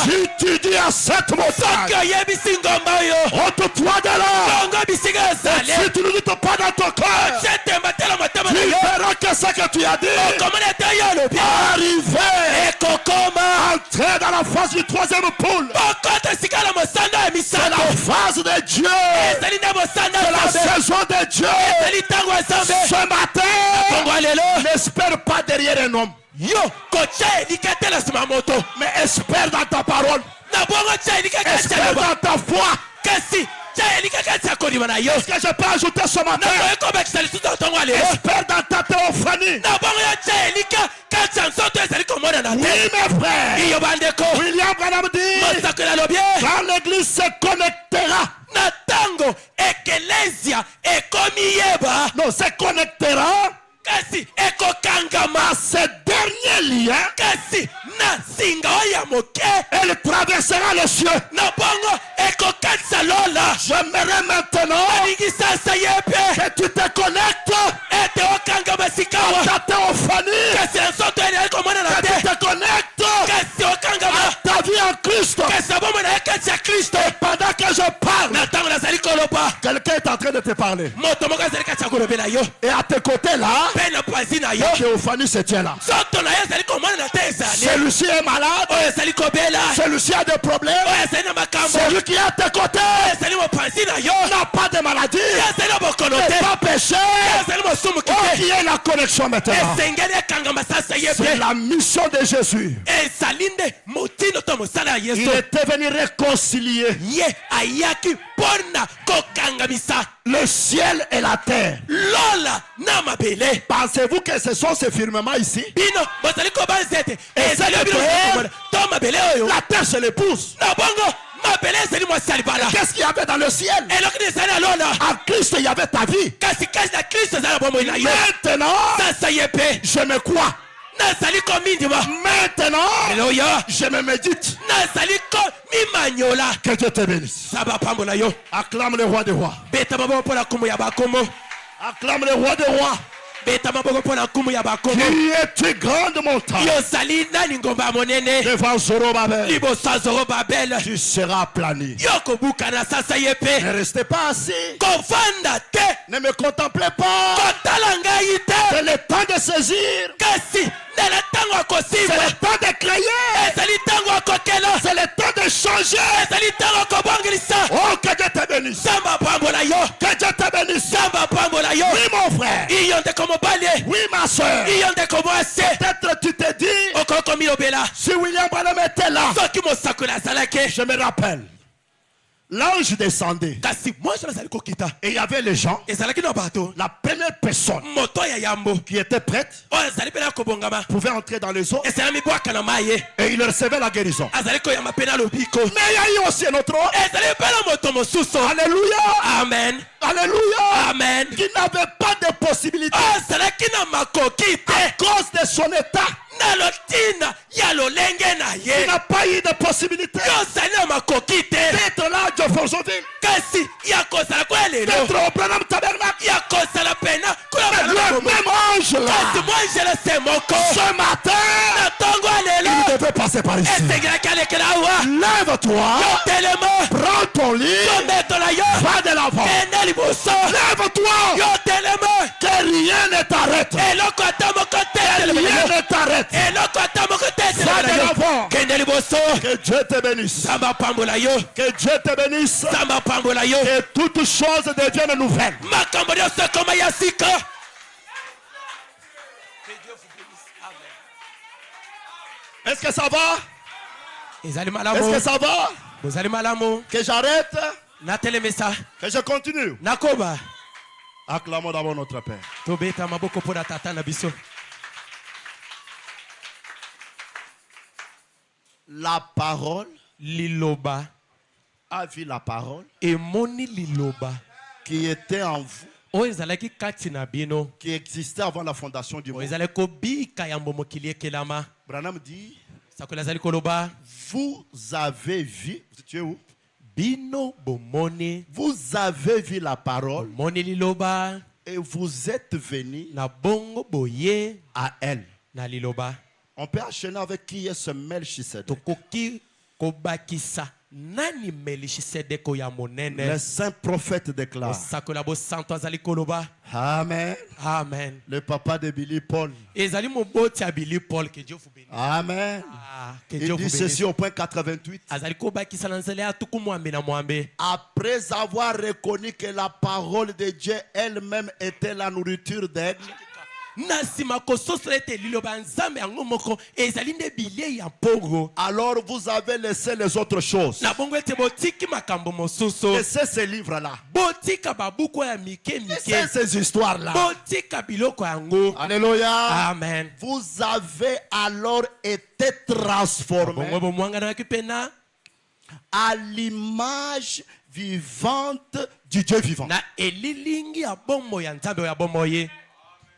B: Si tu dis à cette montagne, ôte-toi de là. Si tu ne dis pas dans ton cœur, tu verras que ce que tu as dit arriver. Entrer dans la phase du troisième poule. C'est la phase de Dieu. C'est la saison de Dieu. Ce matin, n'espère pas derrière un homme. Mais espère dans ta parole. Espère dans ta foi. Est-ce que je peux ajouter ce matin? Espère dans ta théophanie. Oui, mes frères. William Branham dit, quand l'église se connectera, non, se connectera à ce dernier lien, elle traversera les cieux. J'aimerais maintenant que tu te connectes à ta théophanie, que tu te connectes à ta vie en Christ. Et pendant que je parle, quelqu'un est en train de te parler. Et à tes côtés là, la théophanie se tient là. Celui-ci est malade. Celui-ci a des problèmes. Celui qui est à tes côtés n'a pas de maladie, n'est pas péché. Oh, qui est la connexion maintenant? C'est la mission de Jésus. Il était venu réconcilier le ciel et la terre. Pensez-vous que ce sont ces firmaments ici? Et la terre se l'épouse. Qu'est-ce qu'il y avait dans le ciel? En Christ, il y avait ta vie. Maintenant, je me crois. Maintenant, je me médite. Que Dieu te bénisse. Acclame le roi des rois. Acclame le roi des rois. Qui est une grande montagne devant Zorobabel, tu seras aplani. Ne restez pas assis. Ne me contemplez pas. C'est le temps de saisir. C'est le temps de créer. C'est le temps de changer. Oh, que Dieu te bénisse. Que Dieu te bénisse. Oui, mon frère. Oui, ma soeur. Peut-être tu te dis, si William Branham était là, je me rappelle. L'ange descendait. Et il y avait les gens. La première personne qui était prête pouvait entrer dans les eaux. Et il recevait la guérison. Mais il y a eu aussi un autre. Alléluia. Amen. Alléluia. Amen. Qui n'avait pas de possibilité. À cause de son état. Il n'a pas eu de possibilité d'être là à Jeffersonville, d'être au Branham Tabernacle. Le même ange là, ce matin, il devait passer par ici. Lève-toi, prends ton lit, va de l'avant. Lève-toi, que rien ne t'arrête. Rien ne t'arrête. Va Que Dieu te bénisse. Que Dieu te bénisse. Que toutes choses deviennent nouvelles. Est-ce que ça va? Est-ce que ça va? Que j'arrête? Que je continue? Acclamons d'abord notre Père. La parole
C: liloba
B: a vu la parole
C: emoni liloba
B: qui était en vous,
C: oyo ezalaki kati na bino
B: qui existait avant la fondation du
C: oyo
B: monde.
C: ezalaki kobika ya mokili ekelama.
B: Branham dit,
C: Sakola azali koloba
B: vous avez vu, tu es où?
C: bino bomoni,
B: Vous avez vu la parole
C: bomoni liloba
B: et vous êtes venus
C: na bongo boye
B: à elle.
C: na liloba.
B: On peut enchaîner avec qui est ce Melchisedec.
C: Tokoki kobakisa nani Melchisedeko ya monene.
B: Le saint prophète déclare.
C: Sakola bo santo azali koloba.
B: Amen.
C: Amen.
B: Le papa de Billy Paul.
C: Ezali moboti ya Billy Paul, que Dieu vous bénisse.
B: Amen.
C: Que
B: Il
C: Dieu
B: dit
C: vous bénisse.
B: ceci au point 88.
C: Azali kobakisa na nzela ya tuku mwambe na mwambe.
B: Après avoir reconnu que la parole de Dieu elle-même était la nourriture d'aigle,
C: Nasima kososole te liloba nzambe yango moko ezali nde bilie ya mpongo.
B: alors vous avez laissé les autres choses.
C: Na bongo ete botiki makambo mosusu.
B: Laissez ces livres-là.
C: Botika babuku ya mike
B: Laissez
C: mike.
B: ces histoires-là.
C: Botika biloko yango.
B: Alléluia.
C: Amen.
B: Vous avez alors été transformés
C: Bongo bomwangana kipena
B: à l'image vivante du Dieu vivant.
C: na elilingi ya bombo ya nzambe ya bombo ye.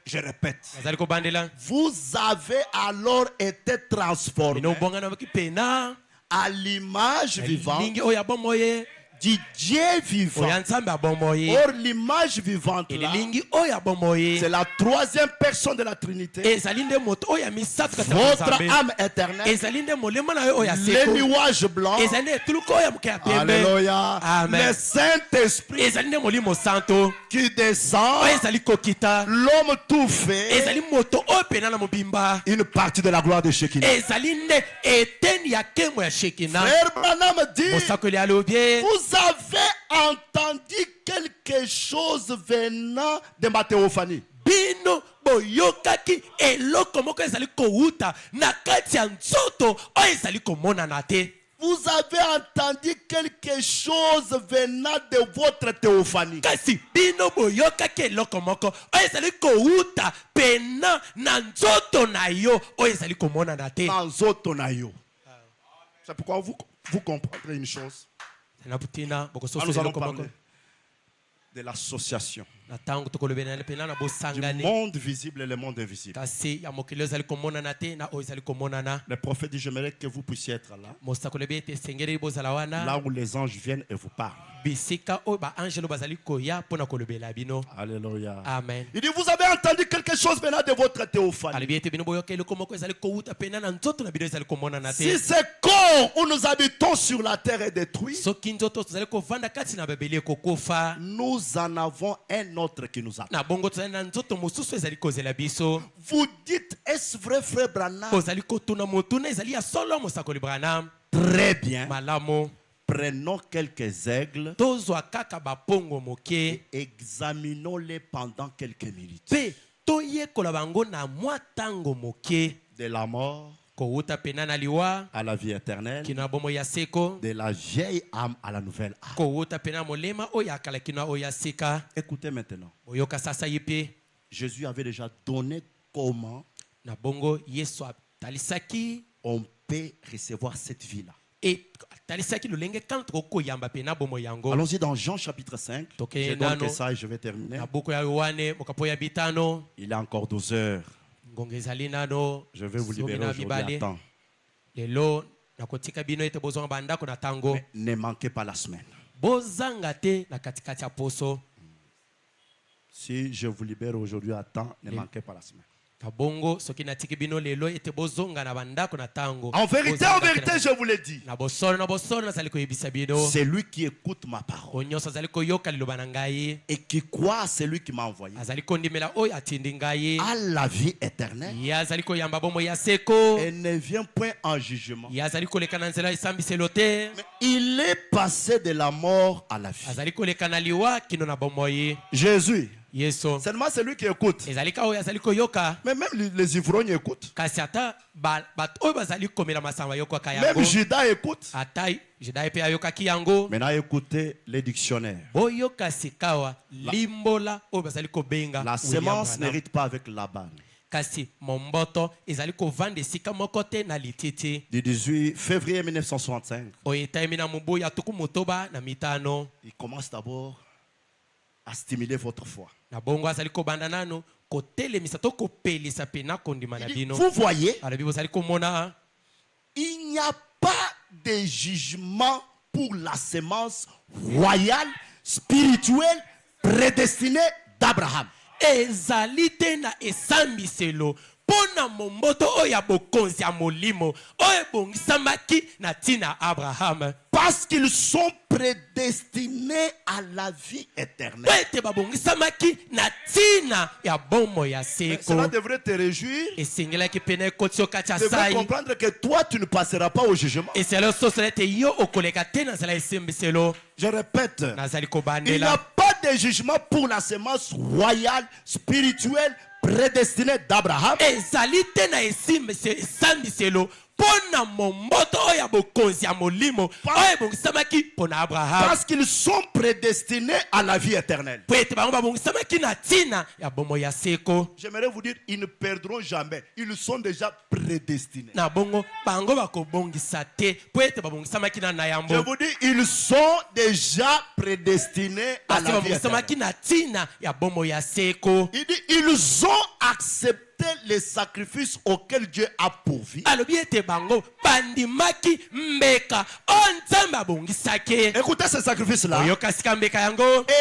B: Je répète.
C: Azali kobandela.
B: Vous avez alors été transformés
C: Bino bongana kipena
B: à l'image vivante
C: elilingi oya bombo ye.
B: du Dieu vivant.
C: Oya nzambe ya bombo ye.
B: Or, l'image vivante, là,
C: Elilingi oya bombo ye.
B: c'est la troisième personne de la Trinité.
C: Ezali nde moto oya misatu kati ya
B: Votre
C: nzambe.
B: âme éternelle,
C: Ezali nde molema na yo oya
B: les
C: seko.
B: nuages blancs.
C: Ezali nde etuluku oya moke ya pembe.
B: Alléluia.
C: Amen.
B: Le Saint-Esprit
C: Ezali nde molimo santo
B: qui descend,
C: oyo ezali kokita.
B: l'homme tout fait,
C: Ezali moto oyo pena na mobimba.
B: une partie de la gloire de Shekinah.
C: Ezali nde eteni ya nkembo ya Shekina.
B: Frère Branham dit,
C: Mosakoli alobie
B: vous avez entendu quelque chose venant de ma théophanie.
C: bino boyokaki eloko moko ezali kowuta na kati ya nzoto oyo ezali komonana te.
B: Vous avez entendu quelque chose venant de votre théophanie.
C: Kasi bino boyokaki eloko moko oyo ezali kowuta pena na nzoto na yo oyo ezali komonana te.
B: Dans autre nayo. C'est pourquoi vous comprendrez une chose.
C: Na butina bokososo
B: Nous allons
C: eloko moko.
B: parler de l'association
C: Na tango tokolobela pena na
B: du
C: bosangani.
B: monde visible et le monde invisible.
C: Kasi ya mokili oyo ezali komonana te na oyo ezali komonana.
B: Le prophète dit, j'aimerais que vous puissiez être là,
C: Mosakolobi ete sengeli bozala wana.
B: là où les anges viennent et vous parlent.
C: Bisika oyo ba angelo bazali koya mpona kolobela bino.
B: Alléluia.
C: Amen.
B: Il dit, vous avez entendu quelque chose venant de votre théophanie.
C: Alobi ete bino boyoka eloko moko ezali kowuta pena na nzoto na bino ezali komonana
B: Si
C: te.
B: ce corps où nous habitons sur la terre est détruit,
C: Soki nzoto tozali kovanda kati na babeli ekokufa.
B: nous en avons un autre qui nous attend.
C: Na bongo tozali na nzoto mosusu ezali kozela biso.
B: Vous dites, est-ce vrai, frère Branham?
C: Kozali kotuna motuna ezali ya solo mosakoli Branham.
B: Très bien.
C: Malamu.
B: Prenons quelques aigles
C: Tozwa kaka bapongo moke.
B: et examinons-les pendant quelques minutes.
C: Pe toyekola bango na mwa tango moke.
B: De la mort
C: Kowuta pena na liwa.
B: à la vie éternelle,
C: Kina bomo ya seko.
B: de la vieille âme à la nouvelle âme.
C: Kowuta pena molema oyo akala kina oyo ya sika.
B: Écoutez maintenant.
C: Boyoka sasa yipe.
B: Jésus avait déjà donné comment
C: Na bongo Yesu talisaki
B: on peut recevoir cette vie-là.
C: et talisaki lolenge quand koyamba pena bomo yango.
B: Allons-y dans Jean chapitre 5.
C: Ok,
B: Je donne
C: nano.
B: que ça et je vais terminer.
C: Na buku ya Yohane mokapo ya bitano.
B: Il est encore 12 heures.
C: Ngonga ezali nano.
B: Je vais vous
C: Zomi
B: libérer
C: na
B: aujourd'hui
C: mibale.
B: à temps.
C: Lelo nakotika bino ete bozonga bandako na tango.
B: Mais ne manquez pas la semaine.
C: Bozanga te na katikati ya poso.
B: Si je vous libère aujourd'hui à temps, ne manquez pas la semaine. En vérité, je vous l'ai dit. C'est lui qui écoute ma parole et qui croit à celui qui m'a envoyé à la vie éternelle et ne vient point en jugement. Mais il est passé de la mort à la vie. Jésus, seulement celui qui écoute. Mais même les ivrognes écoutent. Même Judas écoute. Maintenant écoutez les dictionnaires. La semence n'hérite pas avec Laban. Du 18 février 1965. Il commence d'abord à stimuler votre foi. Vous voyez, il n'y a pas de jugement pour la semence royale, spirituelle, prédestinée d'Abraham. Pona momboto oya bokonzi ya molimo oye bongisamaki na tina Abraham parce qu'ils sont prédestinés à la vie éternelle. Cela devrait te réjouir. Tu devrais comprendre que toi tu ne passeras pas au jugement. Je répète, il n'y a pas de jugement pour la semence royale, spirituelle, prédestiné d'Abraham. Parce qu'ils sont prédestinés à la vie éternelle. J'aimerais vous dire, ils ne perdront jamais. Ils sont déjà prédestinés. Je vous dis, ils sont déjà prédestinés à la vie éternelle. Il dit, ils ont accepté les sacrifices auxquels Dieu a pourvu. Écoutez ce sacrifice-là. Et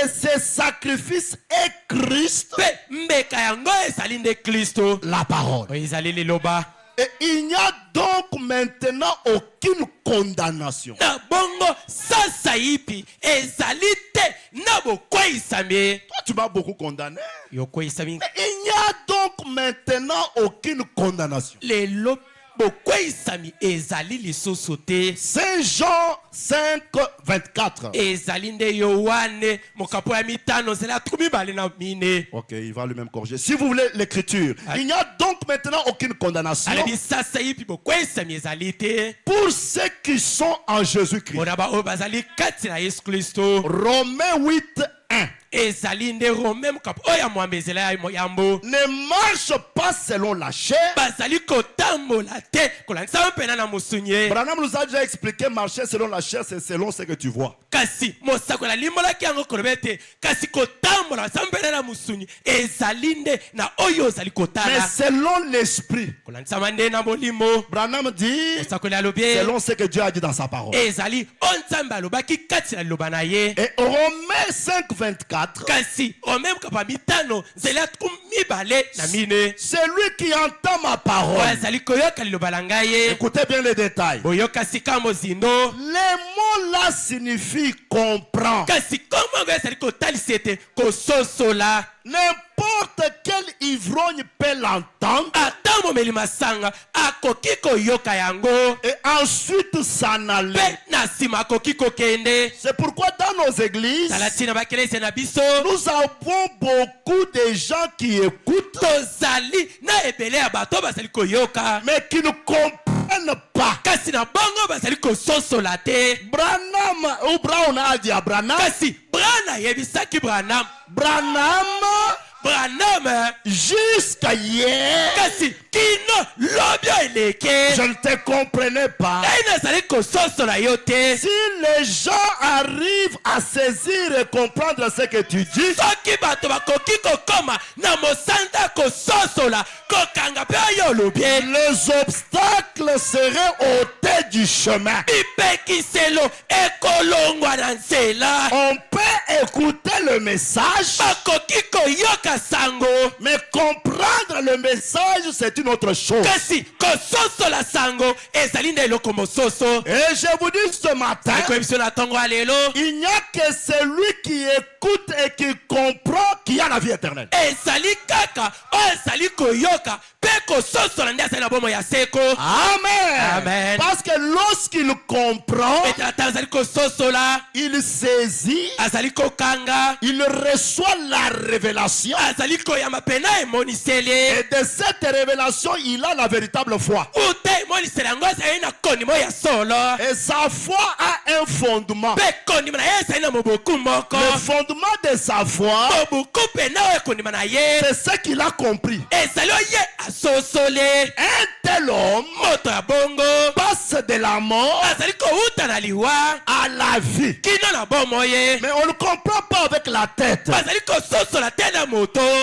B: ce sacrifice est Christ. La parole. Et il n'y a donc maintenant aucune condamnation. Toi, tu m'as beaucoup condamné. Mais il n'y a donc maintenant aucune condamnation. Saint Jean 5, 24. Ok, il va lui-même corriger. Si vous voulez l'écriture, il n'y a donc maintenant aucune condamnation pour ceux qui sont en Jésus-Christ. Romains 8, 1. Ne marche pas selon la chair. Branham nous a déjà expliqué, marcher selon la chair, c'est selon ce que tu vois. Mais selon l'esprit, Branham dit selon ce que Dieu a dit dans sa parole. Et Romains 5, 24. Celui qui entend ma parole. Écoutez bien les détails. Les mots là signifient comprendre. N'importe quel ivrogne peut l'entendre et ensuite s'en aller. C'est pourquoi dans nos églises, nous avons beaucoup de gens qui écoutent mais qui ne comprennent pas. Branham ou Brown a dit à Branham, jusqu'à hier, je ne te comprenais pas. Si les gens arrivent à saisir et comprendre ce que tu dis, les obstacles seraient ôtés du chemin. On peut écouter le message, mais comprendre le message, c'est une autre chose.
C: Et
B: je vous dis ce matin, il n'y a que celui qui écoute et qui comprend qui a la vie éternelle. Amen.
C: Amen.
B: Parce que lorsqu'il comprend, il saisit, il reçoit la révélation. Et de cette révélation, il a la véritable foi. Et sa foi a un fondement. Le fondement de sa foi, c'est ce qu'il a compris. Un tel homme passe de la mort à la vie. Mais on ne comprend pas avec la tête.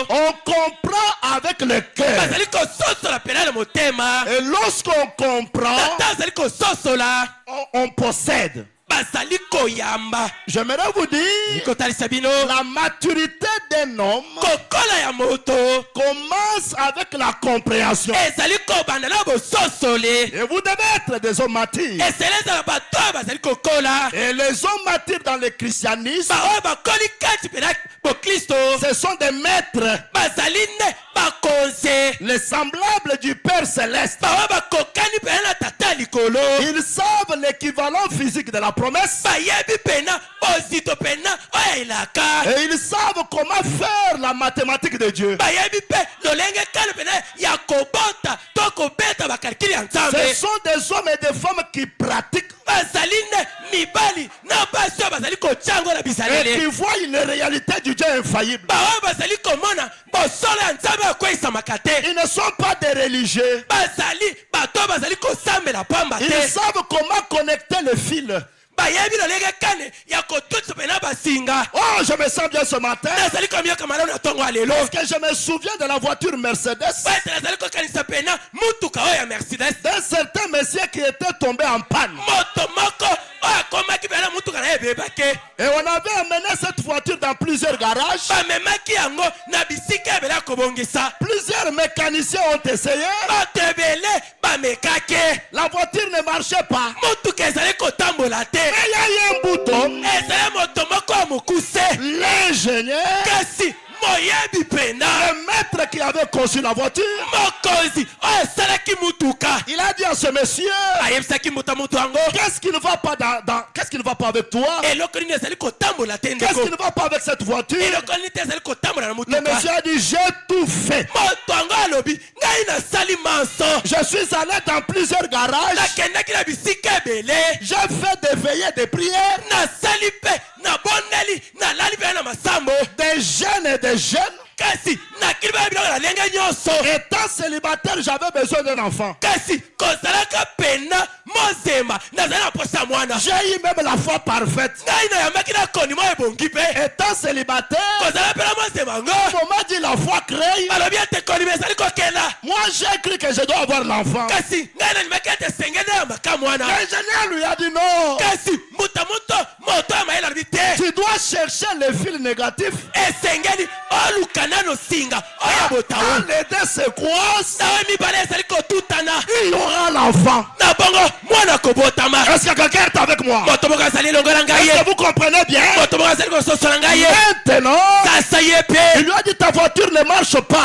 B: On comprend avec le cœur. Et lorsqu'on comprend, on possède. J'aimerais vous dire, la maturité d'un homme commence avec la compréhension. Et vous devez être des hommes matures. Et les hommes matures dans le christianisme, ce sont des maîtres, les semblables du Père Céleste. Ils savent l'équivalent physique de la promesse. Et ils savent comment faire la mathématique de Dieu. Ce sont des hommes et des femmes qui pratiquent et qui voient une réalité du Dieu infaillible. Ils ne sont pas des religieux. Ils savent comment connecter le fil. Oh, je me sens bien ce matin. Parce que je me souviens de la voiture Mercedes. D'un certain monsieur qui était tombé en panne. Et on avait amené cette voiture dans plusieurs garages. Plusieurs mécaniciens ont essayé. La voiture ne marchait pas. Mais il y a eu un bouton. L'ingénieur, le maître qui avait conçu la voiture, il a dit à ce monsieur, qu'est-ce qui ne va pas qu'est-ce qui ne va pas avec toi? Qu'est-ce qui ne va pas avec cette voiture? Le monsieur a dit, j'ai tout fait. Je suis allé dans plusieurs garages. J'ai fait des veillées de prière. Des jeunes et des jeunes. Étant célibataire, j'avais besoin d'un enfant. J'ai eu même la foi parfaite. Étant célibataire, on m'a dit la foi crée. Moi j'ai cru que je dois avoir l'enfant. L'ingénieur lui a dit non. Tu dois chercher les fils négatifs. Quand les deux se croisent, il y aura l'enfant. Est-ce que quelqu'un est avec moi? Est-ce que vous comprenez bien? Maintenant, il lui a dit ta voiture ne marche pas.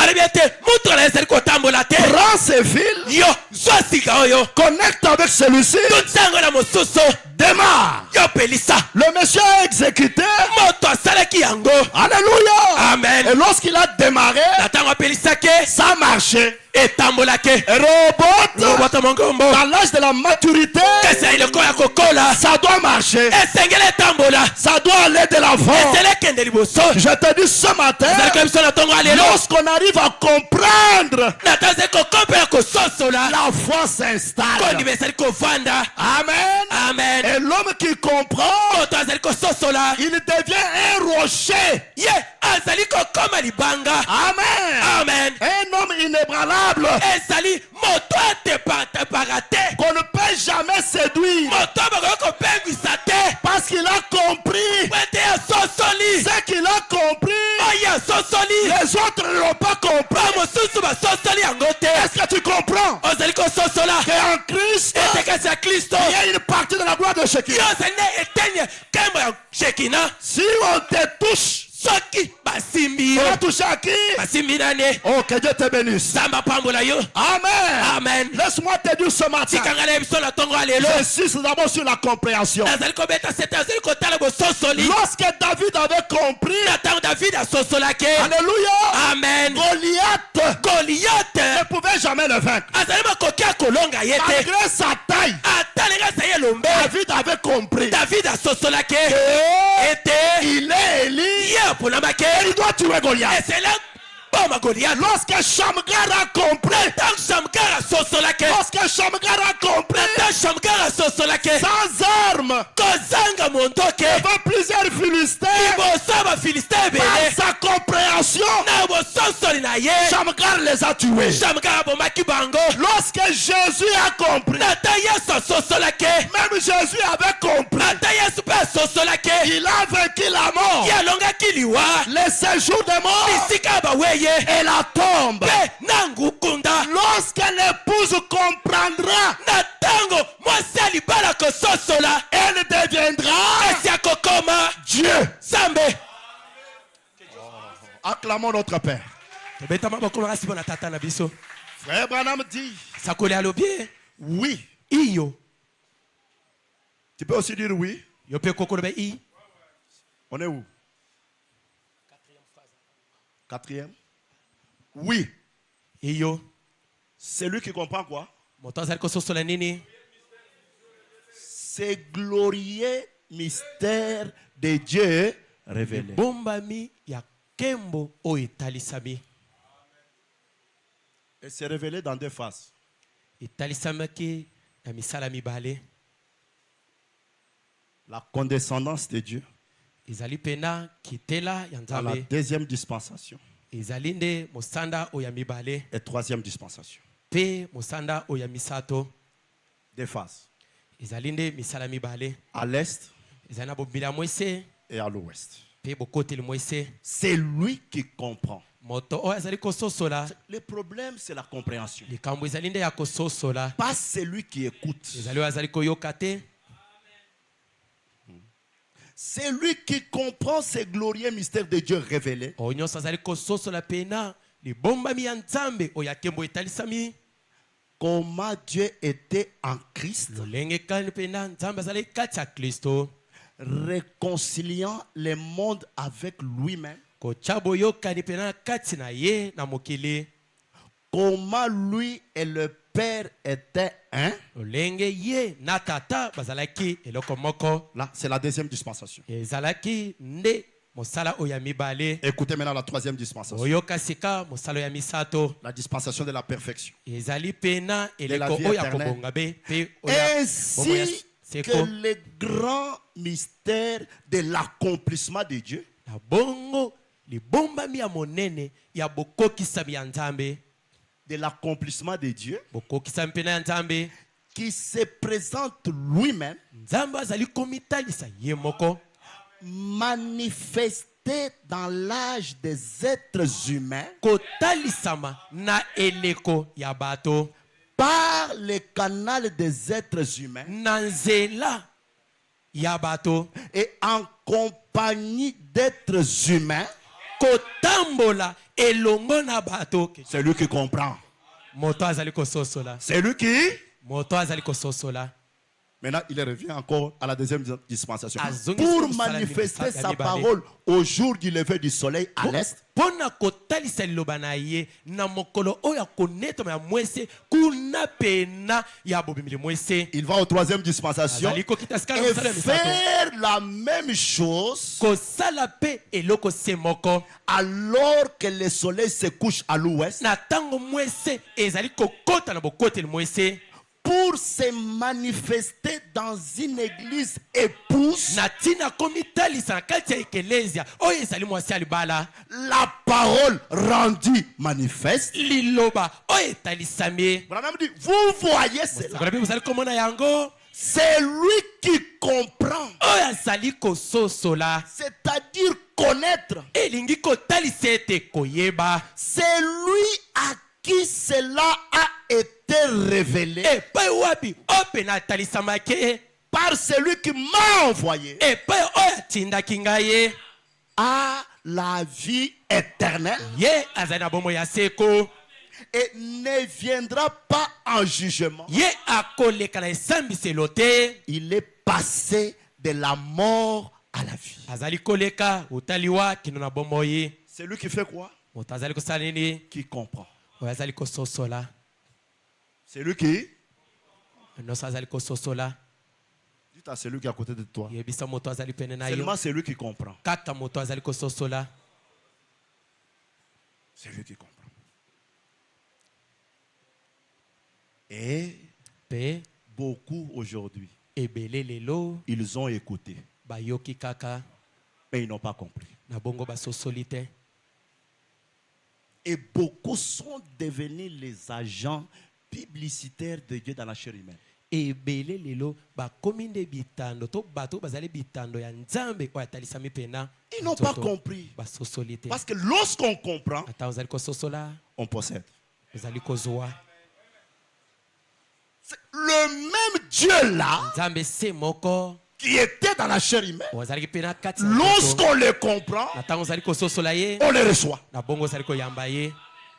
B: Prends ces fils, connecte avec celui-ci, démarre. Le monsieur a exécuté. Alléluia.
C: Amen.
B: Et lorsqu'il a démarré, ça a marché.
C: Et
B: robot, dans l'âge de la maturité, ça doit marcher. Ça doit aller de l'avant. Je te dis ce matin, lorsqu'on arrive à comprendre, la foi s'installe. Amen.
C: Amen.
B: Et l'homme qui comprend, il devient un rocher. Amen.
C: Amen.
B: Un homme inébranlable. Qu'on ne peut jamais séduire. Parce qu'il a compris. Ce qu'il a compris, Les autres ne l'ont pas compris. Est-ce que tu comprends qu'en Christ, il y a une partie de la gloire de Shekinah? Si on te touche, on va toucher à qui? Oh, que Dieu te bénisse. Amen.
C: Amen.
B: Laisse-moi te dire ce matin. J'insiste d'abord sur la compréhension. Lorsque David avait compris, alléluia,
C: Amen.
B: Goliath ne pouvait jamais le vaincre. Malgré sa taille, David avait compris qu'il est Élie. Il doit tuer Goliath. Lorsque Shamgar a compris, sans armes, devant plusieurs Philistins, par sa compréhension, Shamgar les a tués. Lorsque Jésus a compris, même Jésus avait compris, il a vaincu la mort, les séjours des morts et la tombe. Lorsque l'épouse comprendra, elle deviendra Dieu. Acclamons notre Père. Frère Branham dit oui. Tu peux aussi dire oui. On est où? Quatrième. Oui. C'est lui qui comprend quoi? C'est glorieux mystère de Dieu révélé. Et c'est révélé dans deux phases. La condescendance de Dieu dans la deuxième dispensation et troisième dispensation. Deux phases. À l'est et à l'ouest. C'est lui qui comprend. Le problème, c'est la compréhension. Pas celui qui écoute. C'est lui qui comprend ces glorieux mystères de Dieu révélés. Comment Dieu était en Christ, réconciliant le monde avec lui-même. Comment lui et le Père étaient un. Là, c'est la deuxième dispensation. Écoutez maintenant la troisième dispensation. La dispensation de la perfection. De la vie éternelle. Ainsi que le grand mystère de l'accomplissement de Dieu. De l'accomplissement de Dieu qui se présente lui-même manifesté dans l'âge des êtres humains par le canal des êtres humains et en compagnie d'êtres humains. C'est lui qui comprend. C'est lui qui. Maintenant, il revient encore à la deuxième dispensation pour manifester sa parole au jour du lever du soleil à l'est. Il va au troisième dispensation et faire la même chose alors que le soleil se couche à l'ouest. Pour se manifester dans une église épouse, la parole rendue manifeste. Vous voyez cela. C'est lui qui comprend. C'est-à-dire connaître. C'est lui à qui cela a été révélé. Par celui qui m'a envoyé. À la vie éternelle. Et ne viendra pas en jugement. Il est passé de la mort à la vie. C'est lui qui fait quoi? Qui comprend. C'est lui qui? Dites à celui qui est à côté de toi. Seulement c'est lui qui comprend. C'est lui qui comprend. Et beaucoup aujourd'hui, ils ont écouté, mais ils n'ont pas compris. Et beaucoup sont devenus les agents publicitaires de Dieu dans la chair humaine. Ils n'ont pas compris. Parce que lorsqu'on comprend, on possède. Le même Dieu là qui était dans la chair humaine, lorsqu'on le comprend, on le reçoit.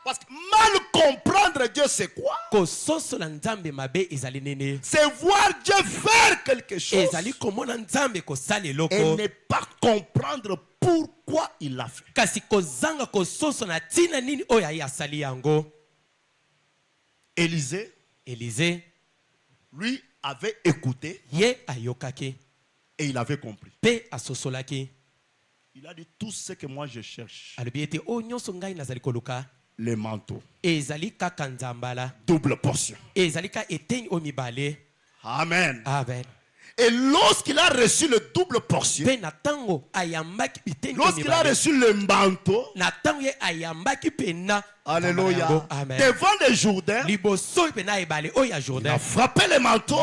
B: Parce que mal comprendre Dieu, c'est quoi? C'est voir Dieu faire quelque chose et ne pas comprendre pourquoi il l'a fait. Élisée, lui avait écouté et il avait compris. Il a dit tout ce que moi je cherche. Les manteaux. Double portion. Amen.
C: Amen.
B: Et lorsqu'il a reçu le double portion, lorsqu'il a reçu le manteau, alléluia, devant le Jourdain, il a frappé le manteau.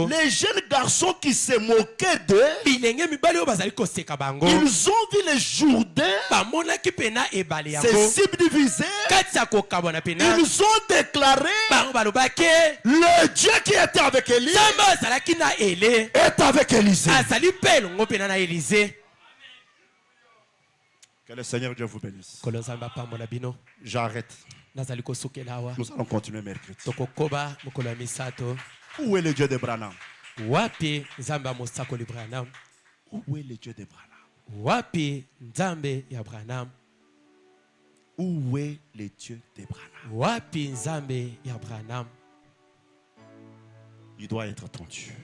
B: Les jeunes garçons qui se moquaient d'eux, ils ont vu le Jourdain se subdiviser. Ils ont déclaré, le Dieu qui était avec Élie est avec Élisée. Que le Seigneur Dieu vous bénisse. J'arrête. Nous allons continuer mercredi. Où est le Dieu de Branham? Où est le Dieu de Branham? Où est le Dieu de Branham? Il doit être ton Dieu.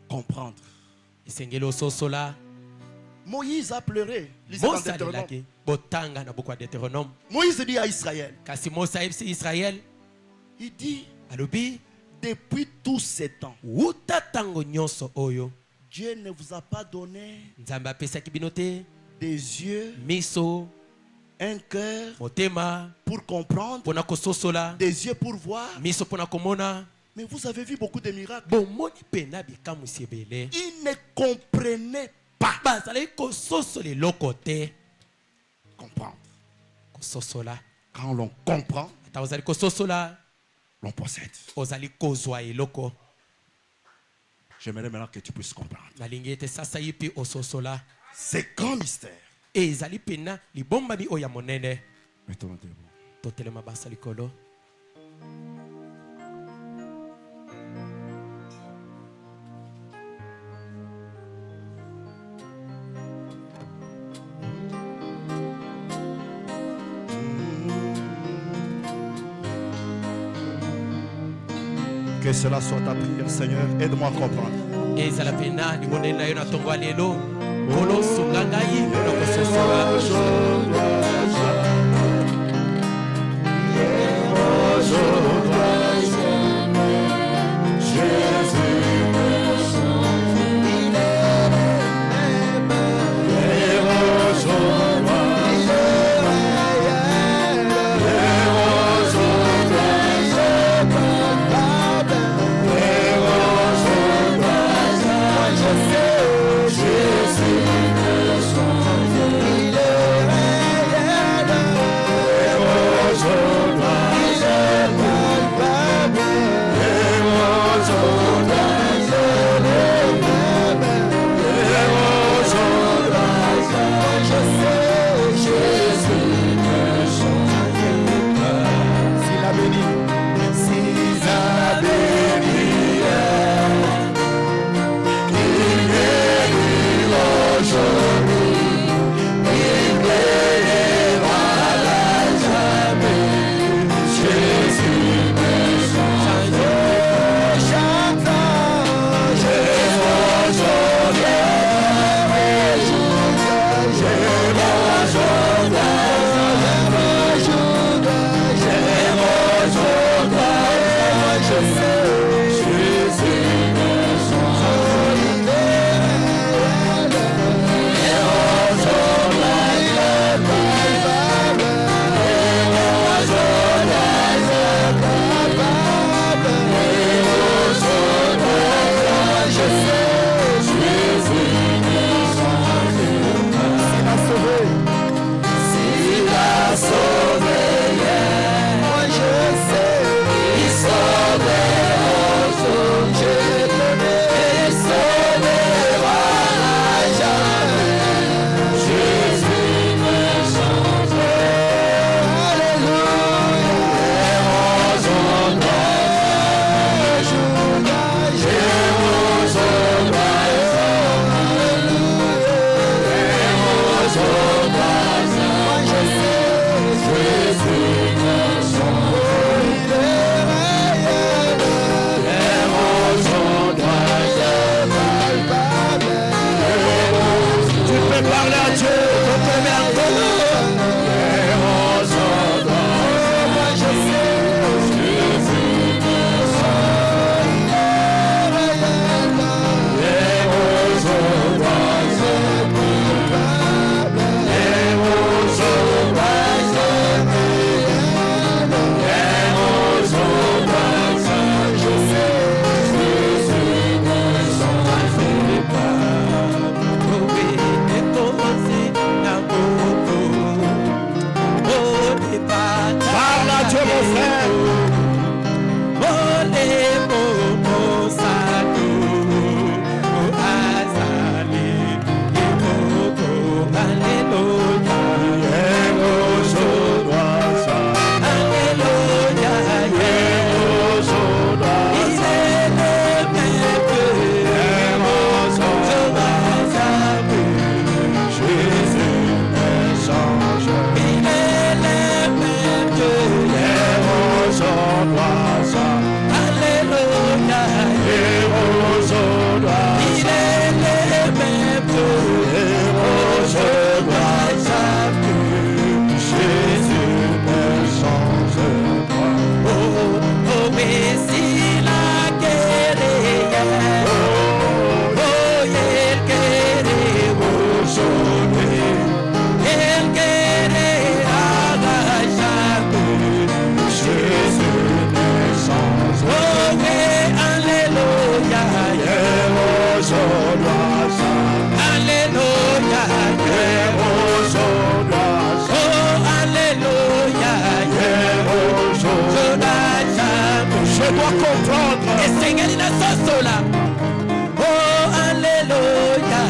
B: Comprendre. Moïse a pleuré. Moïse dit à Israël. Il dit, depuis tous ces temps, Dieu ne vous a pas donné des yeux, un cœur pour comprendre, des yeux pour voir. Mais vous avez vu beaucoup de miracles. Ils ne comprenaient pas. Comprendre. Quand l'on comprend, l'on possède. J'aimerais maintenant que tu puisses comprendre. C'est grand mystère. Mettons-nous debout. Que cela soit ta prière, Seigneur. Aide-moi à comprendre. comprendre.
C: Oh, alléluia.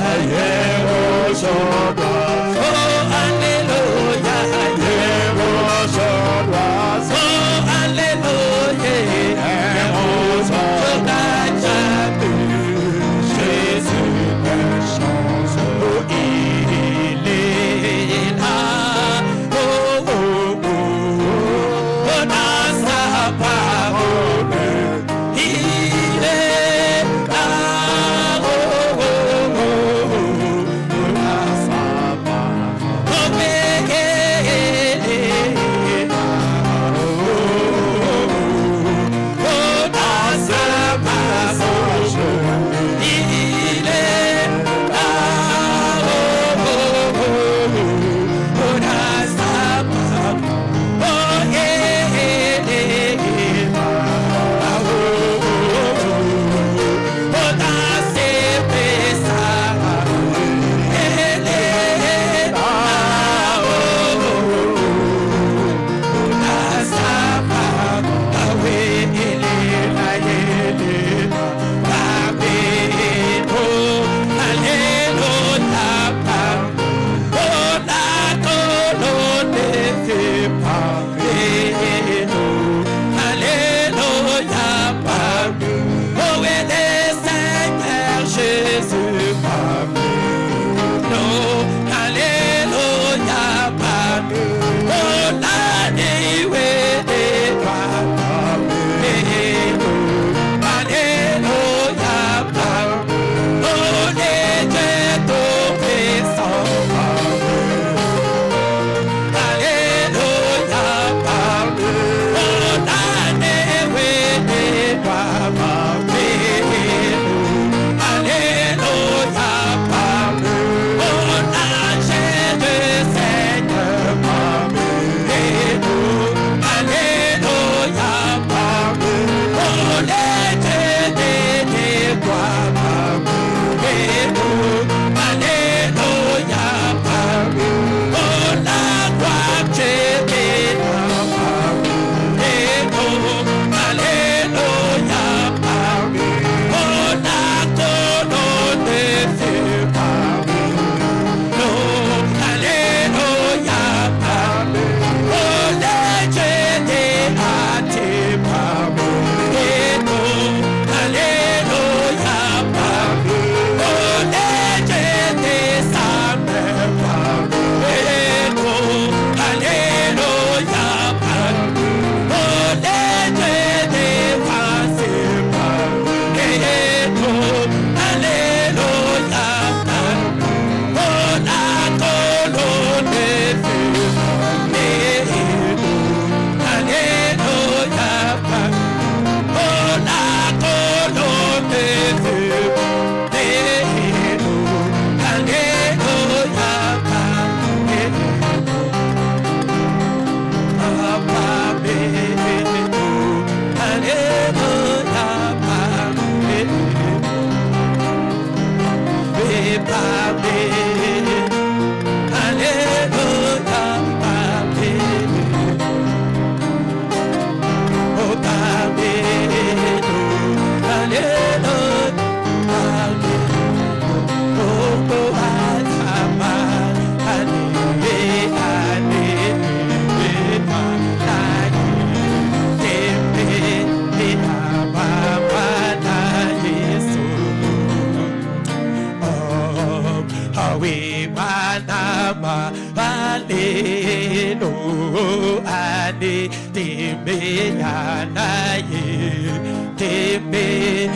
A: Tembe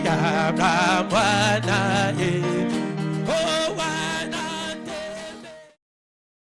A: ya Ramwana ye